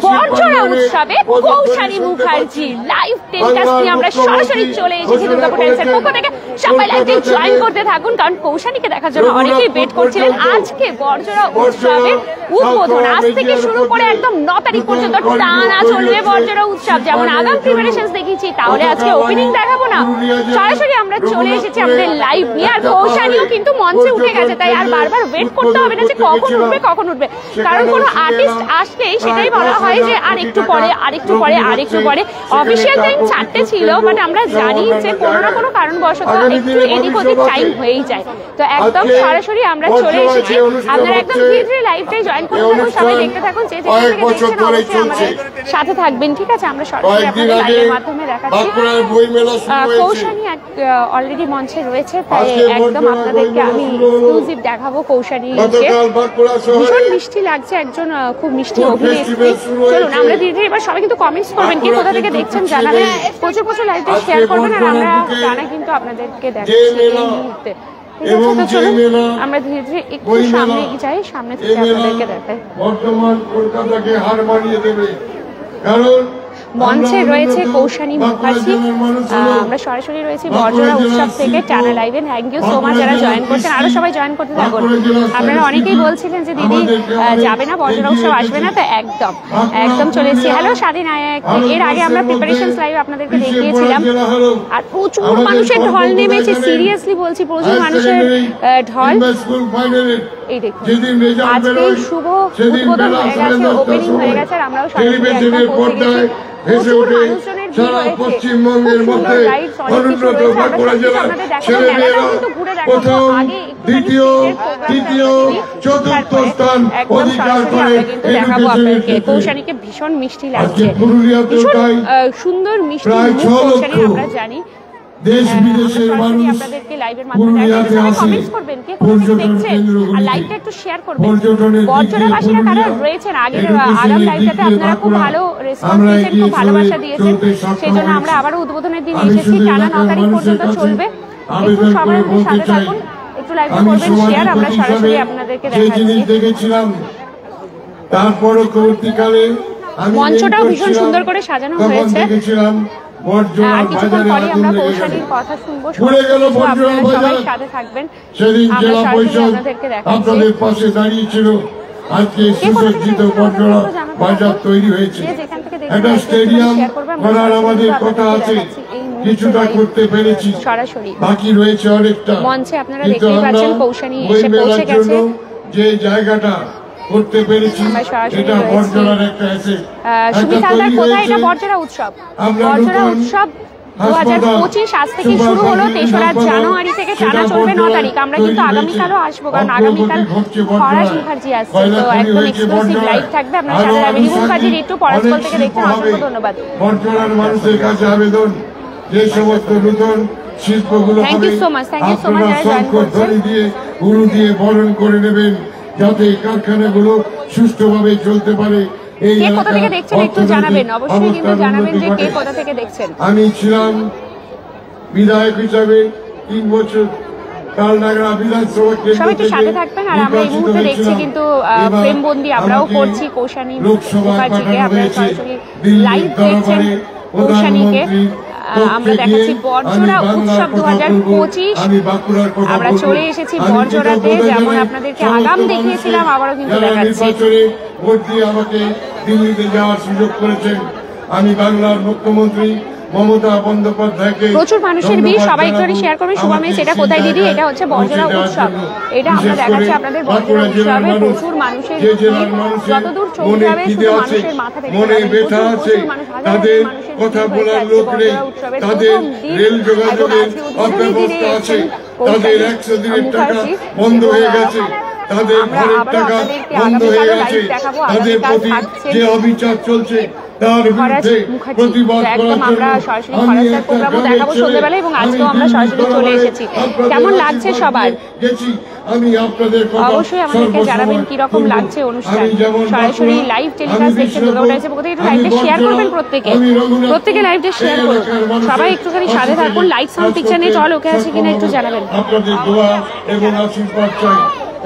বরজরা উৎসবে Koushani Mukherjee live telecast নিয়ে আমরা সরাসরি চলে এসেছি দুর্গাপুর টাইমসের পক্ষ থেকে। সবাই লাইভে জয়েন করতে থাকুন, কারণ কৌশানীকে দেখার জন্য অনেকেই ওয়েট করছিলেন। আজকে বরজরা উৎসবের উদ্বোধন আজ থেকে শুরু করে একদম 9 তারিখ পর্যন্ত টানা চলবে বরজরা উৎসব। যেমন আগাম প্রিপারেশনস দেখিয়েছি, তাহলে আজকে ওপেনিং দেখাবো না, সরাসরি আমরা চলে এসেছি আমাদের লাইভ নিয়ে। আর কৌশানীও কিন্তু মঞ্চে উঠে গেছে, তাই আর বারবার ওয়েট করতে হবে না যে কখন উঠবে কখন উঠবে, কারণ কোনো আর্টিস্ট আসলেই সেটাই বলা হয় যে আর একটু পরে আর একটু পরে আর একটু পরে। অফিসিয়াল টাইম 4টে ছিল, বাট আমরা জানি যে কোনো না কোনো কারণবশত একটু এদিক ওদিক টাইম হয়েই যায়। তো একদম সরাসরি আমরা চলে এসেছি। আপনারা একদম ধীরে ধীরে লাইভটাই জয়েন করে থাকুন, সবাই দেখতে থাকুন, যে যেখান থেকে দেখছেন অবশ্যই আমাদের সাথে থাকবেন, ঠিক আছে? আমরা সরাসরি আপনাদের লাইভের মাধ্যমে দেখাচ্ছি। কৌশানী অলরেডি মঞ্চে রয়েছে, তাই একদম আপনাদেরকে আমি এক্সক্লুসিভ দেখাবো কৌশানীকে। ভীষণ মিষ্টি লাগছে, একজন খুব মিষ্টি অভিনেত্রী। চলুন আমরা ধীরে ধীরে, এবার সবাই কিন্তু কমেন্টস করবেন, কে কোথা থেকে দেখছেন জানাবেন, প্রচুর প্রচুর লাইভটা শেয়ার করবেন, আর আমরা গানা কিন্তু আপনাদেরকে দেখাচ্ছি এই মুহূর্তে। আমরা ধীরে ধীরে একটু সামনে যাই, সামনে থেকে আপনাদেরকে দেখাই। বর্তমান কলকাতাকে হার মানিয়ে দেবে, কারণ মঞ্চে রয়েছে কৌশানী মুখার্জি। আমরা সরাসরি রয়েছি বরজরা উৎসব থেকে টানা লাইভে। থ্যাংক ইউ সো মাচ যারা জয়েন করছেন, আরো সবাই জয়েন করতে থাকুন। আপনারা অনেকেই বলছিলেন যে দিদি যাবে না, বরজরা উৎসব আসবে না, তো একদম একদম চলে এসেছি। হ্যালো স্বাধীন নায়ক, এর আগে আমরা প্রিপারেশনস লাইভ আপনাদেরকে দেখিয়েছিলাম, আর প্রচুর মানুষের ঢল নেমেছে, সিরিয়াসলি বলছি প্রচুর মানুষের ঢল। এই দেখুন আজকেই শুভ উদ্বোধন হয়ে গেছে, ওপেনিং হয়ে গেছে, আর আমরাও সরাসরি একদম পৌঁছে গেছি। প্রচুর মানুষজনের ভিড় হয়েছে, খুব সুন্দর লাইট, অনেক কিছু রয়েছে। আমরা সবকিছু আপনাদের দেখাবো, মেলাটাও কিন্তু ঘুরে দেখাবো। আগে দ্বিতীয় চতুর্থ স্থান অধিকার করে দেখাবো আপনাদেরকে। কৌশানীকে ভীষণ মিষ্টি লাগছে, ভীষণ সুন্দর মিষ্টি কৌশানী, আমরা জানি। দেশ বিদেশের মানুষ আপনাদেরকে লাইভের মাধ্যমে কমেন্টস করবেন, কে কোথা থেকে দেখছেন, আর লাইভটা একটু শেয়ার করবেন। বরজরাবাসীরা কারা রয়েছেন, আগের আগাম লাইভটাতে আপনারা খুব ভালো রেসপন্স দিয়েছেন, খুব ভালোবাসা দিয়েছেন, সেই জন্য আমরা আবারও উদ্বোধনের দিন এসেছি। টানা 9 তারিখ পর্যন্ত চলবে। একটু সবাই সাথে থাকুন, একটু লাইভটা করবেন শেয়ার, আমরা সরাসরি আপনাদেরকে দেখাচ্ছি। পরবর্তীকালে মঞ্চটাও ভীষণ সুন্দর করে সাজানো হয়েছে। আর কিছুক্ষণ পরে আমরা কৌশানীর কথা শুনবো, সবাই সাথে থাকবেন, আমরা সরাসরি আপনাদেরকে দেখাচ্ছি। আজকে সুসজ্জিত বরজরা বাজার তৈরি হয়েছে, একটা স্টেডিয়াম করার আমাদের কথা আছে, কিছুটা করতে পেরেছি, সরাসরি বাকি রয়েছে অনেকটা। মঞ্চে আপনারা দেখতেই পাচ্ছেন কৌশানী এসে পৌঁছে গেছে। যে জায়গাটা করতে পেরেছি এটা বরজরার একটা অ্যাসেট। সুমিত হালদার কোথায়? এটা বরজরা উৎসব। বরজরা উৎসব 2025 আজ থেকে শুরু হলো, 3রা জানুয়ারি থেকে টানা চলবে 9 তারিখ। আমরা কিন্তু আগামীকালও আসবো, কারণ আগামীকাল পরাশ মুখার্জি আসছে, তো একদম এক্সক্লুসিভ লাইভ থাকবে। আপনার সাথে রাবেনী মুখার্জি একটু পরাশকল থেকে দেখছেন, অসংখ্য ধন্যবাদ। বরজরার মানুষের কাছে আবেদন, যে সমস্ত নতুন শিল্পগুলো থ্যাংক ইউ সো মাচ যারা জয়েন করছেন, দিয়ে গুরু দিয়ে বরণ করে নেবেন, যাতে কারখানাগুলো সুষ্ঠুভাবে চলতে পারে। কে কোথা থেকে দেখছেন একটু জানাবেন, অবশ্যই কিন্তু জানাবেন যে কে কোথা থেকে দেখছেন। আমি ছিলাম বিধায়ক হিসাবে 3 বছর কালনাগড়া বিধানসভা কেন্দ্র সবাই একটু সাথে থাকবেন। আর আমরা এই মুহূর্তে দেখছি কিন্তু প্রেমবন্দি আমরাও করছি কৌশানী মুখার্জিকে। আপনারা সরাসরি লাইভ দেখছেন কৌশানীকে। আমরা দেখাচ্ছি বরজরা উৎসব 2025। আমরা চলে এসেছি বরজরাতে, যেমন আপনাদেরকে আগাম দেখিয়েছিলাম, আবারও কিন্তু দেখাচ্ছি। আমাকে দিল্লিতে যাওয়ার সুযোগ করেছেন। আমি বাংলার মুখ্যমন্ত্রী মমতা বন্দ্যোপাধ্যায়কে প্রচুর মানুষের ভিড়, সবাই একটু শেয়ার করবেন। শুভমেশ, এটা কোথায় দিদি? এটা হচ্ছে বরজরা উৎসব, এটা আমরা দেখাচ্ছি আপনাদের বরজরা উৎসবে। প্রচুর মানুষের যতদূর চোখ যাবে শুধু মানুষের মাথা দেখতে পাবেন, প্রচুর মানুষ, তাদের কথা বলার লোক নেই, তাদের রেল যোগাযোগের অব্যবস্থা আছে, তাদের 100 দিনের টাকা বন্ধ হয়ে গেছে, তাদের ঘরের টাকা বন্ধ হয়ে গেছে, তাদের প্রতি যে অবিচার চলছে তার বিরুদ্ধে প্রতিবাদ করার জন্য আমি প্রোগ্রামও দেখাবো সন্ধ্যাবেলা, এবং আজকেও আমরা সরাসরি চলে এসেছি। কেমন লাগছে সবার? আমি আপনাদের অবশ্যই আমাদেরকে জানাবেন কি রকম লাগছে অনুষ্ঠান। সরাসরি লাইভ টেলিকাস্ট দেখছেন দুর্গাপুর টাইমসের পক্ষ থেকে। একটু লাইভটা শেয়ার করবেন, প্রত্যেকে লাইভটা শেয়ার করুন, সবাই একটুখানি সাথে থাকুন। Light sound picture net all ওকে আছে কিনা একটু জানাবেন। আপনাদের দোয়া এবং আশীর্বাদ চাই,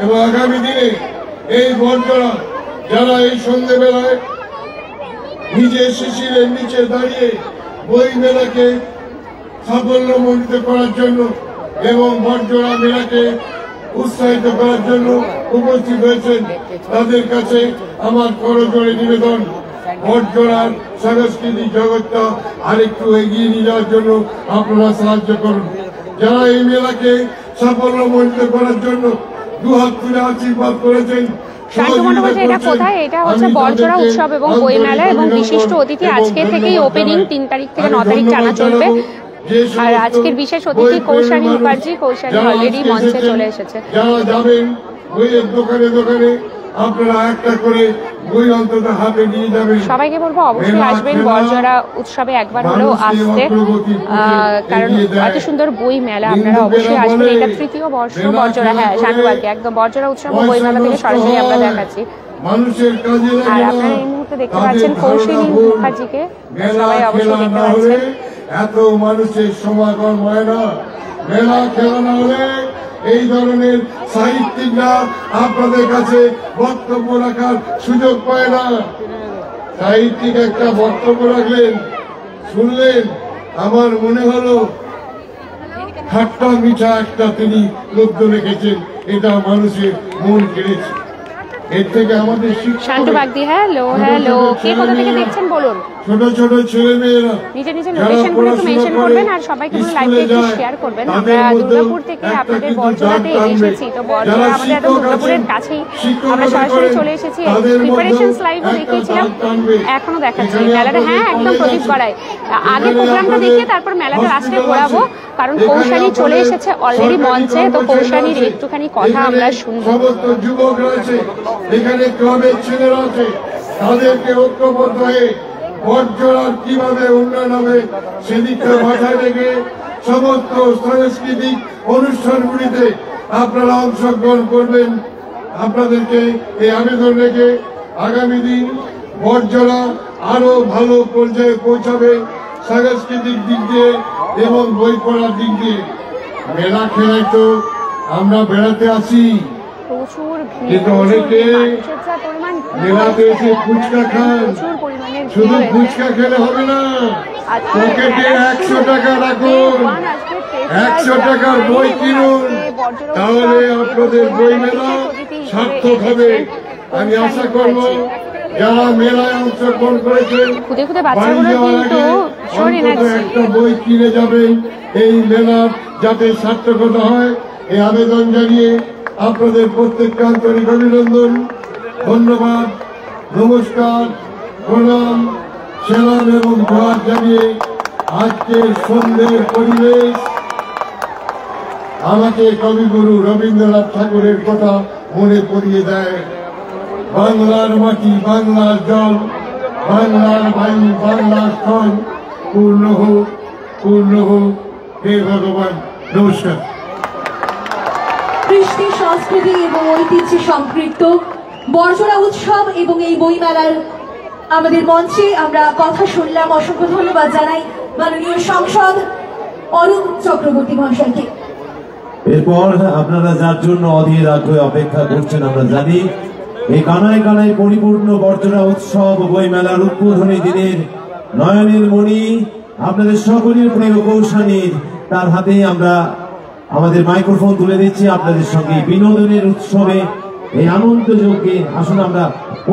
এবং আগামী দিনে এই বরজরা যারা এই সন্ধ্যেবেলায় নিজের শিশিরের নিচে দাঁড়িয়ে বই মেলাকে সাফল্যমণ্ডিত করার জন্য এবং বড়জোড়া মেলাকে উৎসাহিত করার জন্য উপস্থিত হয়েছেন, তাদের কাছে আমার করজোড়ে নিবেদন, বড়জোড়ার সাংস্কৃতিক জগৎটা আরেকটু এগিয়ে নিয়ে যাওয়ার জন্য আপনারা সাহায্য করুন। যারা এই মেলাকে সাফল্যমণ্ডিত করার জন্য দুহাত তুলে আশীর্বাদ করেছেন। এটা কোথায়? এটা হচ্ছে বড়জোড়া উৎসব এবং বইমেলা এবং বিশিষ্ট অতিথি আজকে থেকেই ওপেনিং 3 তারিখ থেকে 9 তারিখ টানা চলবে। আর আজকের বিশেষ অতিথি কৌশানী মুখার্জি। কৌশানী অলরেডি মঞ্চে চলে এসেছে। যারা যাবেন বইয়ের দোকানে দোকানে আপনারা একটা করে বই অন্তত হাতে নিয়ে যাবেন। সবাইকে বলবো অবশ্যই আসবেন বড়জোড়া উৎসবে একবার হলেও আসতে, কারণ এত সুন্দর বই মেলা। আপনারা অবশ্যই আসবেন। এটা 3য় বর্ষ বড়জোড়া। হ্যাঁ, শানুবাদী একদম বড়জোড়া উৎসব ও বই মেলা থেকে সরাসরি আমরা দেখাচ্ছি। আর আপনারা এই মুহূর্তে দেখতে পাচ্ছেন কৌশানী মুখার্জিকে, সবাই অবশ্যই দেখতে পাচ্ছেন। এত মানুষের সমাগম হয় না, মেলা খেলা না হলে এই ধরনের সাহিত্যিকরা আপনাদের কাছে বক্তব্য রাখার সুযোগ পায় না। সাহিত্যিক একটা বক্তব্য রাখলেন, শুনলেন, আমার মনে হলো ঠাট্টা মিঠা একটা তিনি গদ্য রেখেছেন, এটা মানুষের মন কেড়েছে। এর থেকে আমাদের শান্তু বাগদি। হ্যালো হ্যালো, কে কোথা থেকে দেখছেন বলুন। ছোট ছোট ছেলে মেয়েরা নিজের নিজের লোকেশনগুলো একটু মেনশন করবেন আর সবাইকে পুরো লাইভে একটু শেয়ার করবেন। আমরা দুর্গাপুর থেকে আপনাদের বড়জোড়াতে এসেছি, তো বড়জোড়া আমাদের একদম দুর্গাপুরের কাছেই। আমরা সরাসরি চলে এসেছি। প্রিপারেশনস লাইভও দেখিয়েছিলাম, এখনো দেখাচ্ছি মেলাটা। হ্যাঁ, একদম প্রদীপ গড়ায়। আগে প্রোগ্রামটা দেখিয়ে তারপর মেলাটা লাস্টে ঘোরাবো, কারণ কৌশানী চলে এসেছে অলরেডি মঞ্চে। তো কৌশানীর একটুখানি কথা আমরা শুনবো। যুবকরা আছে এখানে, ক্লাবের ছেলেরা আছে, তাদেরকে ঐক্যবদ্ধ হয়ে বড়জোড়ার কিভাবে উন্নয়ন হবে সেদিকটা মাথায় রেখে সমস্ত সাংস্কৃতিক অনুষ্ঠানগুলিতে আপনারা অংশগ্রহণ করবেন। আপনাদেরকে এই আবেদন রেখে আগামী দিন বড়জোড়া আরো ভালো পর্যায়ে পৌঁছাবে সাংস্কৃতিক দিক দিয়ে এবং বই পড়ার দিক দিয়ে। মেলা খেলায় তো আমরা বেড়াতে আসি, কিন্তু অনেকে মেলাতে এসে ফুচকা খান। শুধু ফুচকা খেলে হবে না, পকেটে 100 টাকা রাখুন, 100 টাকার বই কিনুন, তাহলে আপনাদের বই মেলা সার্থক হবে। আমি আশা করব যারা মেলায় অংশগ্রহণ করেছেন একটা বই কিনে যাবেন, এই মেলার যাতে সার্থকতা হয় এই আবেদন জানিয়ে আপনাদের প্রত্যেককে আন্তরিক অভিনন্দন, ধন্যবাদ, নমস্কার, প্রণাম, সেলাম এবং দোয়া জানিয়ে আজকের সন্ধ্যের পরিবেশ আমাকে কবিগুরু রবীন্দ্রনাথ ঠাকুরের কথা মনে করিয়ে দেয়। বাংলার মাটি, বাংলার জল, বাংলার বায়ু, বাংলার স্থল পূর্ণ হোক, পূর্ণ হোক। হে ভগবান, নমস্কার। কৃষ্টি সংস্কৃতি এবং ঐতিহ্যে সম্পৃক্ত বড়জোড়া উৎসব এবং এই বইমেলার আমাদের মঞ্চে আমরা কথা শুনলাম। অসংখ্য ধন্যবাদ জানাই মাননীয় সাংসদ অরুণ চক্রবর্তী মহাশয়কে। এরপর আপনারা যার জন্য অধীর আগ্রহে অপেক্ষা করছেন আমরা জানি, এই কানায় কানায় পরিপূর্ণ বড়জোড়া উৎসব বইমেলার উদ্বোধনী দিনের নয়নের মণি আপনাদের সকলের প্রিয় কৌশানীর, তার হাতেই আমরা আমাদের মাইক্রোফোন তুলে দিচ্ছি। আপনাদের সঙ্গে বিনোদনের উৎসবে এই আনন্দ যজ্ঞে আসুন আমরা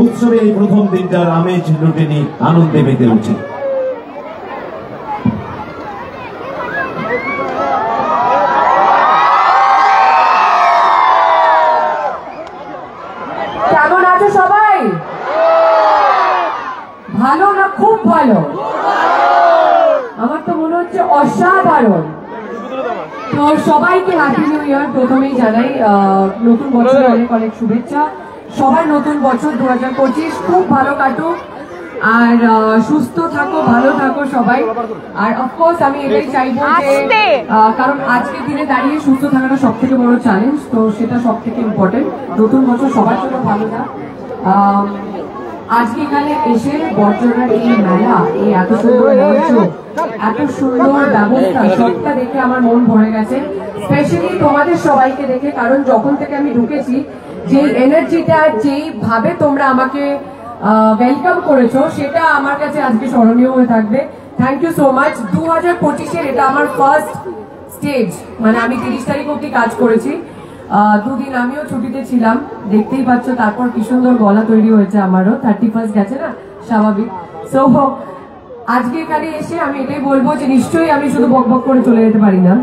উৎসবের এই প্রথম দিনটার আমেজ লুটে নিই, আনন্দে মেতে উঠি। কেমন আছে সবাই? ভালো না খুব ভালো? আমার তো মনে হচ্ছে অসাধারণ। তো সবাইকে হ্যাপি নিউ ইয়ার প্রথমেই জানাই। নতুন বছর অনেক অনেক শুভেচ্ছা। সবার নতুন বছর 2025 খুব ভালো কাটুক, আর সুস্থ থাকো, ভালো থাকো সবাই। আর অফকোর্স আমি এটাই চাইবো যে, কারণ আজকের দিনে দাঁড়িয়ে সুস্থ থাকাটা সব থেকে বড় চ্যালেঞ্জ, তো সেটা সব থেকে ইম্পর্টেন্ট। নতুন বছর সবার জন্য ভালো না। আজকে এখানে এসে বড়জোড়ার এই মেলা, এই এত সুন্দর মঞ্চ, এত সুন্দর ব্যবস্থা, সবটা দেখে আমার মন ভরে গেছে। স্পেশালি তোমাদের সবাইকে দেখে, কারণ যখন থেকে আমি ঢুকেছি যেই এনার্জিটা যেইভাবে তোমরা আমাকে ওয়েলকাম করেছো সেটা আমার কাছে আজকে স্মরণীয় হয়ে থাকবে। Thank you so much. 2025-এর এটা আমার ফার্স্ট স্টেজ, মানে আমি 30 তারিখ অব্দি কাজ করেছি, 2 দিন আমিও ছুটিতে ছিলাম, দেখতেই পাচ্ছ। তারপর কি সুন্দর গলা তৈরি হয়েছে আমারও, 31st গেছে না, স্বাভাবিক। সো আজকে এখানে এসে আমি এটাই বলবো যে নিশ্চয়ই আমি শুধু বক বক করে চলে যেতে পারি না,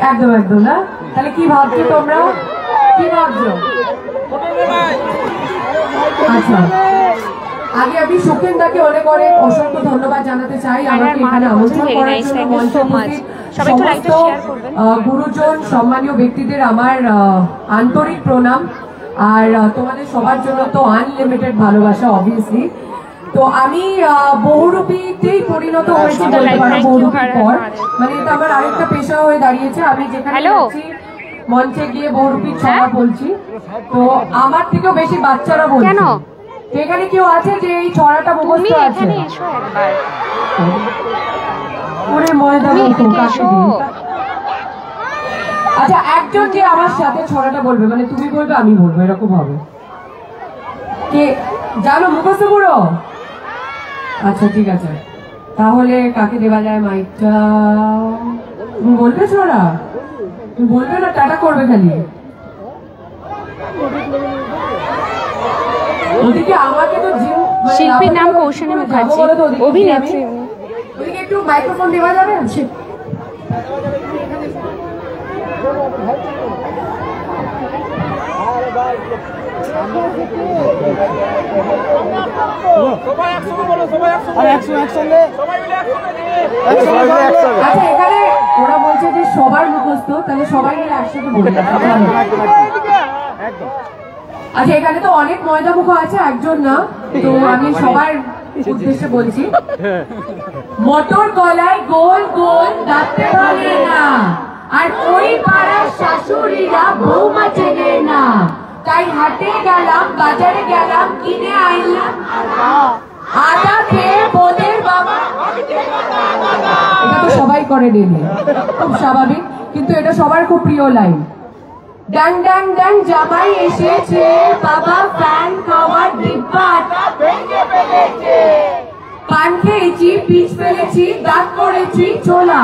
একদম একদম না। তাহলে কি ভাবছো তোমরা, কি ভাবছো? আচ্ছা, আগে আমি সুখেনদাকে অনেক অনেক অসংখ্য ধন্যবাদ জানাতে চাই আমাকে এখানে আমন্ত্রণ করার জন্য। মঞ্চে সমস্ত গুরুজন সম্মানীয় ব্যক্তিদের আমার আন্তরিক প্রণাম, আর তোমাদের সবার জন্য তো আনলিমিটেড ভালোবাসা অবভিয়াসলি। তো আমি বহুরূপীতেই পরিণত হয়েছি বলতে পারো বহুরূপীর পর, মানে এটা আমার আরেকটা পেশা হয়ে দাঁড়িয়েছে। আমি যেখানে যাচ্ছি মঞ্চে গিয়ে বহুরূপীর ছড়া বলছি, তো আমার থেকেও বেশি বাচ্চারা বলছে। এখানে কেউ আছে যে এই ছড়াটা মুখস্থ আছে? ওরে ময়দা বলতো কাকে দিই। আচ্ছা, একজন যে আমার সাথে ছড়াটা বলবে, মানে তুমি বলবে আমি বলবো, এরকম হবে। কে জানো মুখস্থ পুরো? আচ্ছা ঠিক আছে, তাহলে কাকে দেওয়া যায় মাইকটা? তুমি বলবে ছড়া? তুমি বলবে না টাটা করবে খালি? ওদিকে আমাকে তো শিল্পীর নাম কৌশানী মুখার্জি, অভিনেত্রী। ওদিকে একটু মাইক্রোফোন দেওয়া যাবে? আচ্ছা, এখানে ওরা বলছে যে সবার মুখস্থ, তাহলে সবাই মিলে একসাথে বলবে। আচ্ছা, এখানে তো অনেক ময়দা মুখ আছে, একজন না, তো আমি সবার উদ্দেশ্যে বলছি। মটর কলাই গোল গোল দাঁতে ভাঙে না, আর ওই পাড়ার শাশুড়িরা বৌমা চেনে না, তাই হাটে গেলাম, বাজারে গেলাম, কিনে আনলাম আদা খেয়ে বোনের বাবা। এটা তো সবাই করে ডেলি, খুব স্বাভাবিক, কিন্তু এটা সবার খুব প্রিয় লাইন। ড্যাং ড্যাং ড্যাং জামাই এসেছে, বাবা ফ্যান খাওয়ার ডিব্বাটা ভেঙে ফেলেছে, পান খেয়েছি, পিচ ফেলেছি, দাঁত করেছি ছোলা,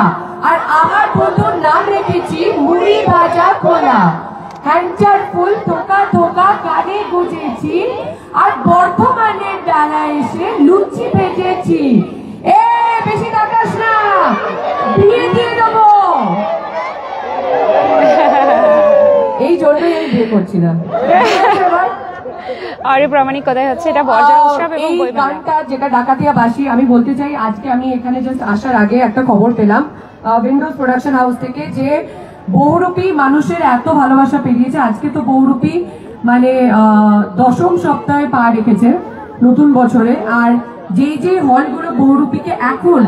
আর আমার বন্ধুর নাম রেখেছি মুড়ি ভাজা খোলা। হ্যান্ডচার ফুল থোকা থোকা কানে গুজেছি, আর বর্ধমানের ডালা এসে লুচি ভেজেছি। এ বেশি তাকাস না, বিয়ে দিয়ে দেবো। এই জন্যই আমি বিয়ে করছি না। আরে প্রামাণিক কথাই হচ্ছে, এটা বর্জন উৎসব এবং এই গানটা যেটা ডাকাতিয়া বাসি, আমি বলতে চাই আজকে আমি এখানে জাস্ট আসার আগে একটা খবর পেলাম উইন্ডোজ প্রোডাকশন হাউস থেকে, যে বহুরূপী মানুষের এত ভালোবাসা পেরিয়েছে। আজকে তো বহুরূপী মানে 10ম সপ্তাহে পা রেখেছে নতুন বছরে, আর যে হলগুলো বহুরূপীকে এখন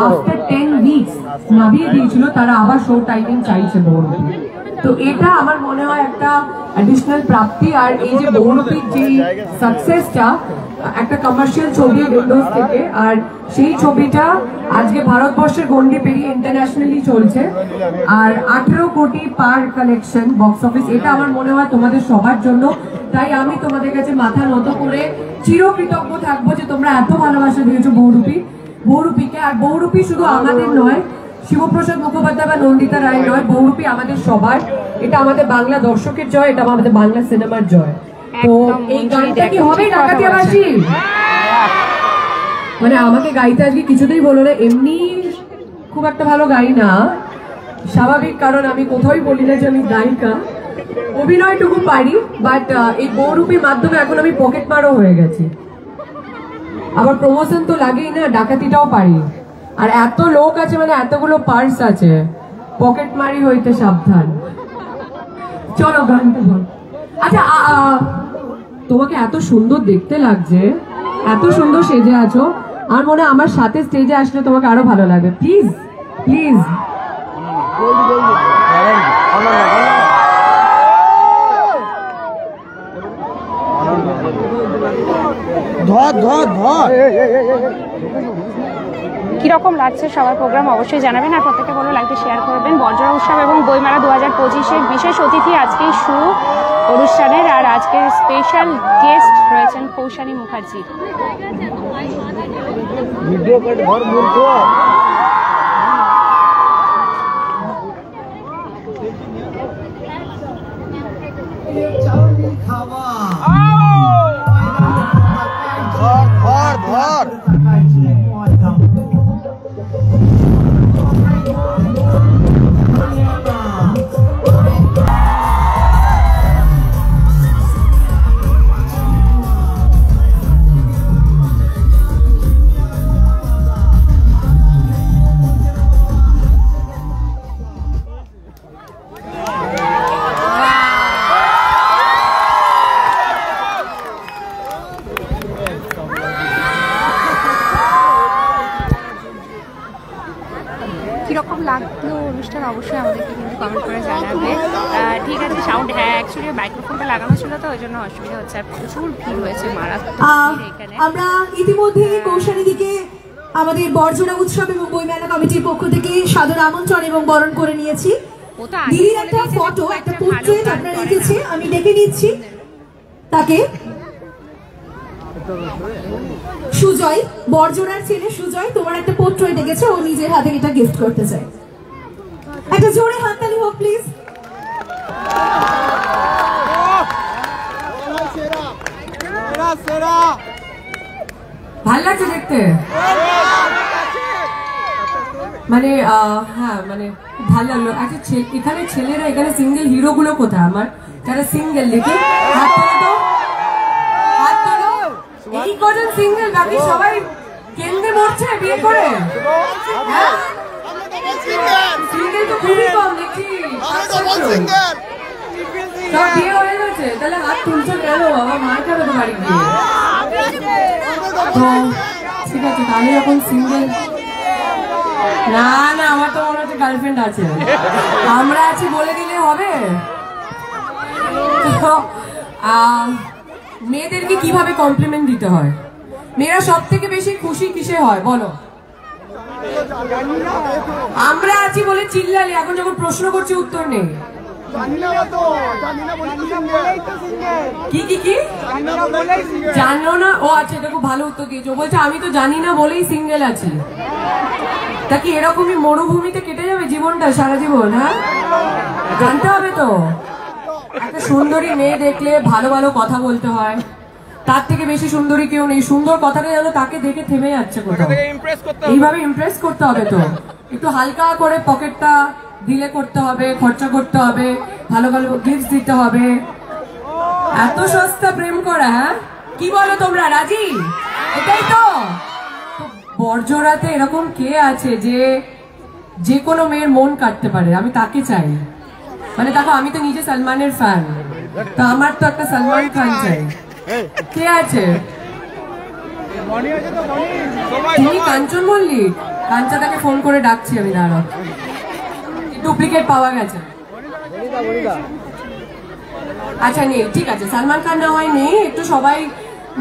আফটার 10 উইকস নামিয়ে দিয়েছিল, তারা আবার শো টাইমিং চাইছে বহুরূপী। তো এটা আমার মনে হয় একটা অ্যাডিশনাল প্রাপ্তি। আর এই যে বহুরূপীর যে সাকসেসটা, একটা কমার্শিয়াল ছবি উইন্ডোজ থেকে, আর সেই ছবিটা আজকে ভারতবর্ষের গন্ডি পেরিয়ে ইন্টারন্যাশনালি চলছে, আর 18 কোটি পার কালেকশন বক্স অফিস। এটা আমার মনে হয় তোমাদের সবার জন্য। তাই আমি তোমাদের কাছে মাথা নত করে চিরকৃতজ্ঞ থাকবো যে তোমরা এত ভালোবাসা দিয়েছো বহুরূপীকে। আর বহুরূপী শুধু আমাদের নয়, শিবপ্রসাদ মুখোপাধ্যায় বা নন্দিতা রায় নয়, বহুরূপী আমাদের সবার। এটা আমাদের বাংলা দর্শকের জয়, এটা আমাদের বাংলা সিনেমার জয়। তো এই গানটা কি হবে ডাকাতিয়াবাসী? মানে আমাকে গাইতে আজকে কিছুতেই বলো না, এমনি খুব একটা ভালো গাই না, স্বাভাবিক, কারণ আমি কোথাও বলি না যে আমি গায়িকা, অভিনয়টুকু পারি। বাট এই বহুরূপীর মাধ্যমে এখন আমি পকেট মারও হয়ে গেছি। আবার প্রমোশন তো লাগেই না, ডাকাতিটাও পারি। আর এত লোক আছে, মানে এতগুলো পার্স আছে, পকেট মারি হইতে সাবধান। চলো গানটা বল। আচ্ছা, তোমাকে এত সুন্দর দেখতে লাগছে, এত সুন্দর সেজে আছো, আর মনে হয় আমার সাথে স্টেজে আসলে তোমাকে আরো ভালো লাগবে। Please please. কিরকম লাগছে সবার প্রোগ্রাম অবশ্যই জানাবেন, আর প্রত্যেকটা বলো লাইকটা শেয়ার করবেন। বর্জন উৎসব এবং বইমেলা 2025-এর বিশেষ অতিথি আজকেই শুরু অনুষ্ঠানের। আর আজকের স্পেশাল গেস্ট রয়েছেন কৌশানী মুখার্জি। কিরকম লাগলো অনুষ্ঠান অবশ্যই আমাদেরকে কিন্তু কমেন্ট করে জানাবে। ঠিক আছে, সাউন্ড, হ্যাঁ অ্যাকচুয়ালি মাইক্রোফোনটা লাগানো ছিল তো ওই জন্য অসুবিধা হচ্ছে। আর প্রচুর ভিড় হয়েছে, মারাত্মক ভিড় এখানে। আমরা ইতিমধ্যে কৌশানী দিকে আমাদের বর্জনা উৎসব এবং বইমেলা কমিটির পক্ষ থেকে সাদর আমন্ত্রণ এবং বরণ করে নিয়েছি। দিদির একটা ফটো, একটা পোর্ট্রেট আপনারা রেখেছে, আমি ডেকে নিচ্ছি তাকে। সুজয়, বর্জনার ছেলে সুজয়, তোমার একটা পোর্ট্রেট দেখেছে, ও নিজের হাতে এটা গিফট করতে চায়। একটা জোরে হাততালি হোক প্লিজ। ভাল লাগছে দেখতে, মানে হ্যাঁ মানে ভালো লাগলো। আচ্ছা এখানে ছেলেরা, এখানে সিঙ্গেল হিরো গুলো কোথায়? আমার যারা সিঙ্গেল, দেখি হাত তোলো তো, হাত তোলো। এই কজন সিঙ্গেল, বাকি সবাই কেন্দ্রে মরছে বিয়ে করে। হ্যাঁ সিঙ্গেল তো খুবই কম দেখি, সব বিয়ে হয়ে গেছে। তাহলে হাত তুলছো কেন? বাবা মার খাবে তো বাড়ি গিয়ে। তো ঠিক আছে, তাহলে এখন সিঙ্গেল। না না, আমার তো মনে হচ্ছে গার্লফ্রেন্ড আছে। আমরা আছি বলে দিলে হবে? মেয়েদেরকে কিভাবে কমপ্লিমেন্ট দিতে হয়? মেয়েরা সব থেকে বেশি খুশি কিসে হয় বলো? আমরা আছি বলে চিল্লালে, এখন যখন প্রশ্ন করছি উত্তর নেই। কি কি কি জানো না? ও আচ্ছা, এটা খুব ভালো উত্তর দিয়েছো। বলছে আমি তো জানি না বলেই সিঙ্গেল আছি। তা কি এরকমই মরুভূমিতে কেটে যাবে জীবনটা, সারা জীবন? হ্যাঁ, জানতে হবে তো। একটা সুন্দরী মেয়ে দেখলে ভালো ভালো কথা বলতে হয়, তার থেকে বেশি সুন্দরী কেউ নেই। সুন্দর কথাটা যেন তাকে দেখে থেমে যাচ্ছে কোথাও, এইভাবে ইমপ্রেস করতে হবে। তো একটু হালকা করে পকেটটা দিলে করতে হবে, খরচা করতে হবে, ভালো ভালো গিফট দিতে হবে। এত সস্তা প্রেম করা? হ্যাঁ কি বলো তোমরা, রাজি? এটাই তো। বর্জরাতে এরকম কে আছে যে যে কোনো মেয়ের মন কাটতে পারে? আমি তাকে চাই। মানে দেখো, আমি তো নিজে সালমানের ফ্যান, তো আমার তো একটা সালমান খান চাই। কে আছে? তুমি কাঞ্চন মল্লিক? কাঞ্চাদাকে ফোন করে ডাকছি আমি, দাঁড়াও। ডুপ্লিকেট পাওয়া গেছে। আচ্ছা নেই, ঠিক আছে, সালমান খান না হয় নেই। একটু সবাই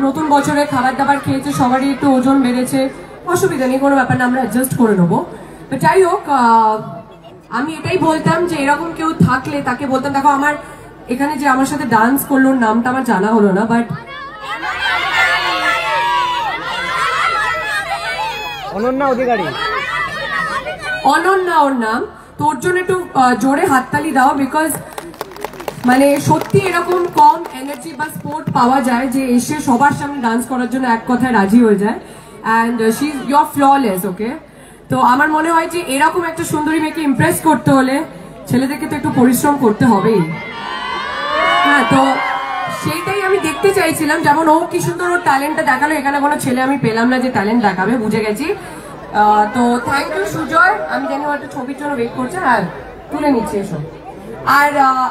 নতুন বছরে খাবার দাবার খেয়েছে, সবারই একটু ওজন বেড়েছে, অসুবিধা নেই, কোনো ব্যাপার না, আমরা অ্যাডজাস্ট করে নেবো। যাই হোক, আমি এটাই বলতাম যে এরকম কেউ থাকলে তাকে বলতাম, দেখো আমার এখানে যে আমার সাথে ডান্স করলো, নামটা আমার জানা হলো না, বাট অনন্যা অধিকারী। অনন্যা ওর নাম। তোর জন্য একটু জোরে হাততালি দাও, বিকজ মানে সত্যি এরকম কম এনার্জি বা স্পোর্ট পাওয়া যায় যে এসে সবার সামনে ডান্স করার জন্য এক কথায় রাজি হয়ে যায়। And she is your flawless, okay? তো আমার মনে হয় যে এরকম একটা সুন্দরী মেয়েকে ইমপ্রেস করতে হলে ছেলেদেরকে তো একটু পরিশ্রম করতে হবেই। হ্যাঁ, তো সেইটাই আমি দেখতে চাইছিলাম। যেমন ও কি সুন্দর ওর ট্যালেন্টটা দেখালো, এখানে কোনো ছেলে আমি পেলাম না যে ট্যালেন্ট দেখাবে, বুঝে গেছি। তো থ্যাংক ইউ সুজয়। আমি জানি ও একটা ছবির জন্য ওয়েট করছে। হ্যাঁ, তুলে নিচ্ছি এসব। আর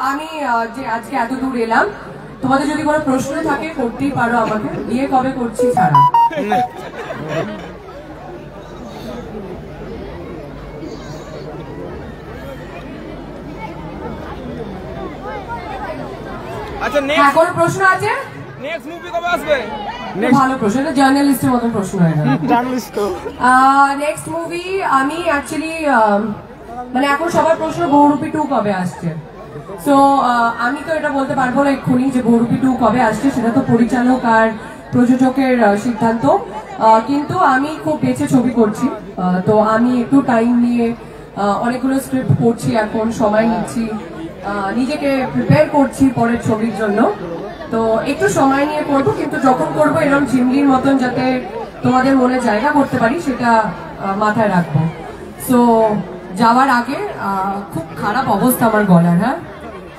আমি যে আজকে এত দূর এলাম, তোমাদের যদি কোনো প্রশ্ন থাকে করতেই পারো আমাকে। বিয়ে কবে করছি ছাড়া। আচ্ছা, হ্যাঁ, কোনো প্রশ্ন আছে? নেক্সট মুভি কবে আসবে? ভালো প্রশ্ন, এটা জার্নালিস্টের মতন প্রশ্ন হয় না। জার্নালিস্ট তো। নেক্সট মুভি আমি অ্যাকচুয়ালি মানে এখন সবার প্রশ্ন বহুরূপী 2 কবে আসছে। সো আমি তো এটা বলতে পারবো না এক্ষুনি যে বহুরূপী 2 কবে আসছে, সেটা তো পরিচালক আর প্রযোজকের সিদ্ধান্ত। কিন্তু আমি খুব বেছে ছবি করছি, তো আমি একটু টাইম নিয়ে অনেকগুলো স্ক্রিপ্ট পড়ছি, এখন সময় নিচ্ছি, নিজেকে প্রিপেয়ার করছি পরের ছবির জন্য। তো একটু সময় নিয়ে করবো, কিন্তু যখন করবো এরকম ঝিমলির মতন যাতে তোমাদের মনে জায়গা করতে পারি সেটা মাথায় রাখবো। সো যাওয়ার আগে খুব খারাপ অবস্থা আমার গলার, হ্যাঁ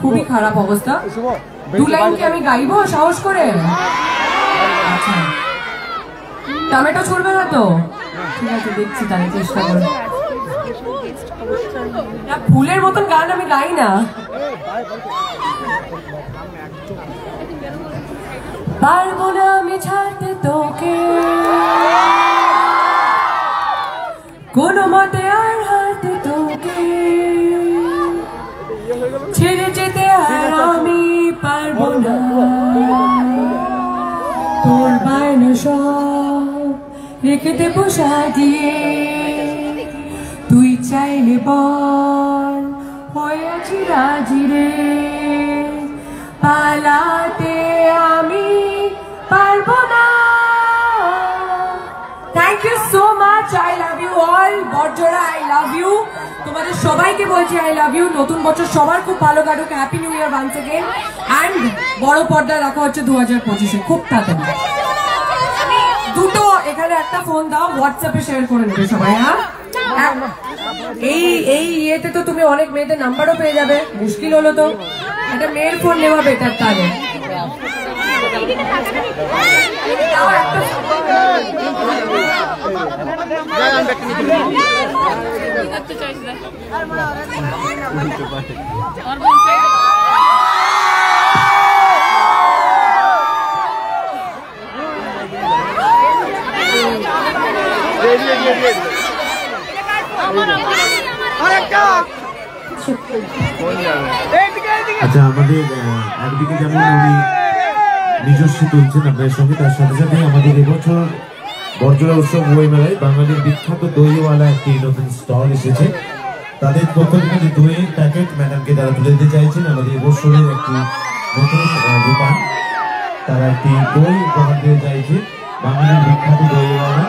খুবই খারাপ অবস্থা। 2 লাইন কি আমি গাইবো সাহস করে? আচ্ছা, টমেটো ছড়বে না তো? ঠিক আছে, দেখছি তাহলে চেষ্টা করবো। ফুলের মতন গান আমি গাই না। পারবো না আমি ছাড়তে তোকে কোনো মতে, আর হারতে তোকে ছেড়ে যেতে, আর আমি পারবো না। তোর বায়না সব রেখে দেবো সাজিয়ে, তুই চাইলে বল হয়ে আছি রাজি রে, পালাতে আমি পারবো না। Thank you so much, I love you all. Barjora I love you, তোমাদের সবাইকে বলছি আই লাভ ইউ। নতুন বছর সবার খুব ভালো কাটুক, happy new year once again, and বড় পর্দায় দেখা হচ্ছে 2025-এ খুব তাড়াতাড়ি। দুটো এখানে একটা ফোন দাও, হোয়াটসঅ্যাপে শেয়ার করে নেবে সবাই। হ্যাঁ, এই ইয়েতে তো তুমি অনেক মেয়েদের নাম্বারও পেয়ে যাবে, মুশকিল হলো তো। একটা মেয়ের ফোন নেওয়া বেটার তাহলে। আচ্ছা, আমাদের একদিকে যেমন উনি নিজস্ব তুলছেন আপনার সঙ্গে, তার সাথে সাথে আমাদের এবছর বড়জোড়া উৎসব বইমেলায় বাঙালির বিখ্যাত দইওয়ালা একটি নতুন স্টল এসেছে। তাদের পক্ষ থেকে যে দইয়ের প্যাকেট ম্যাডামকে তারা তুলে দিতে চাইছেন, আমাদের এবছরের একটি নতুন দোকান, তারা একটি দই উপহার দিতে চাইছে। বাঙালির বিখ্যাত দইওয়ালা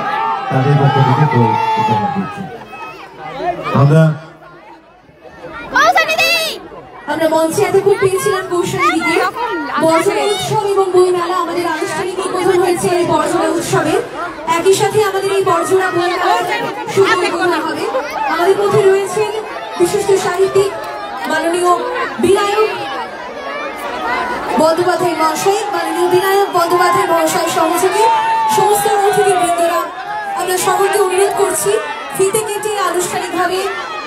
তাদের পক্ষ থেকে দই উপহার দিচ্ছে। আমরা মঞ্চে এতক্ষণ পেয়েছিলাম কৌশালী দিকে। বড়জোড়া উৎসব এবং বইমেলা আমাদের আনুষ্ঠানিক উদ্বোধন হয়েছে এই বড়জোড়া উৎসবে। একই সাথে আমাদের এই বড়জোড়া বইমেলার শুভ উদ্বোধন হবে। আমাদের মধ্যে রয়েছেন বিশিষ্ট সাহিত্যিক মাননীয় বিনায়ক বন্দ্যোপাধ্যায় মহাশয়, মাননীয় বিনায়ক বন্দ্যোপাধ্যায় মহাশয় সহযোগী সমস্ত অতিথিবৃন্দরা। আমরা সকলকে অনুরোধ করছি ফিতে কেটে আনুষ্ঠানিকভাবে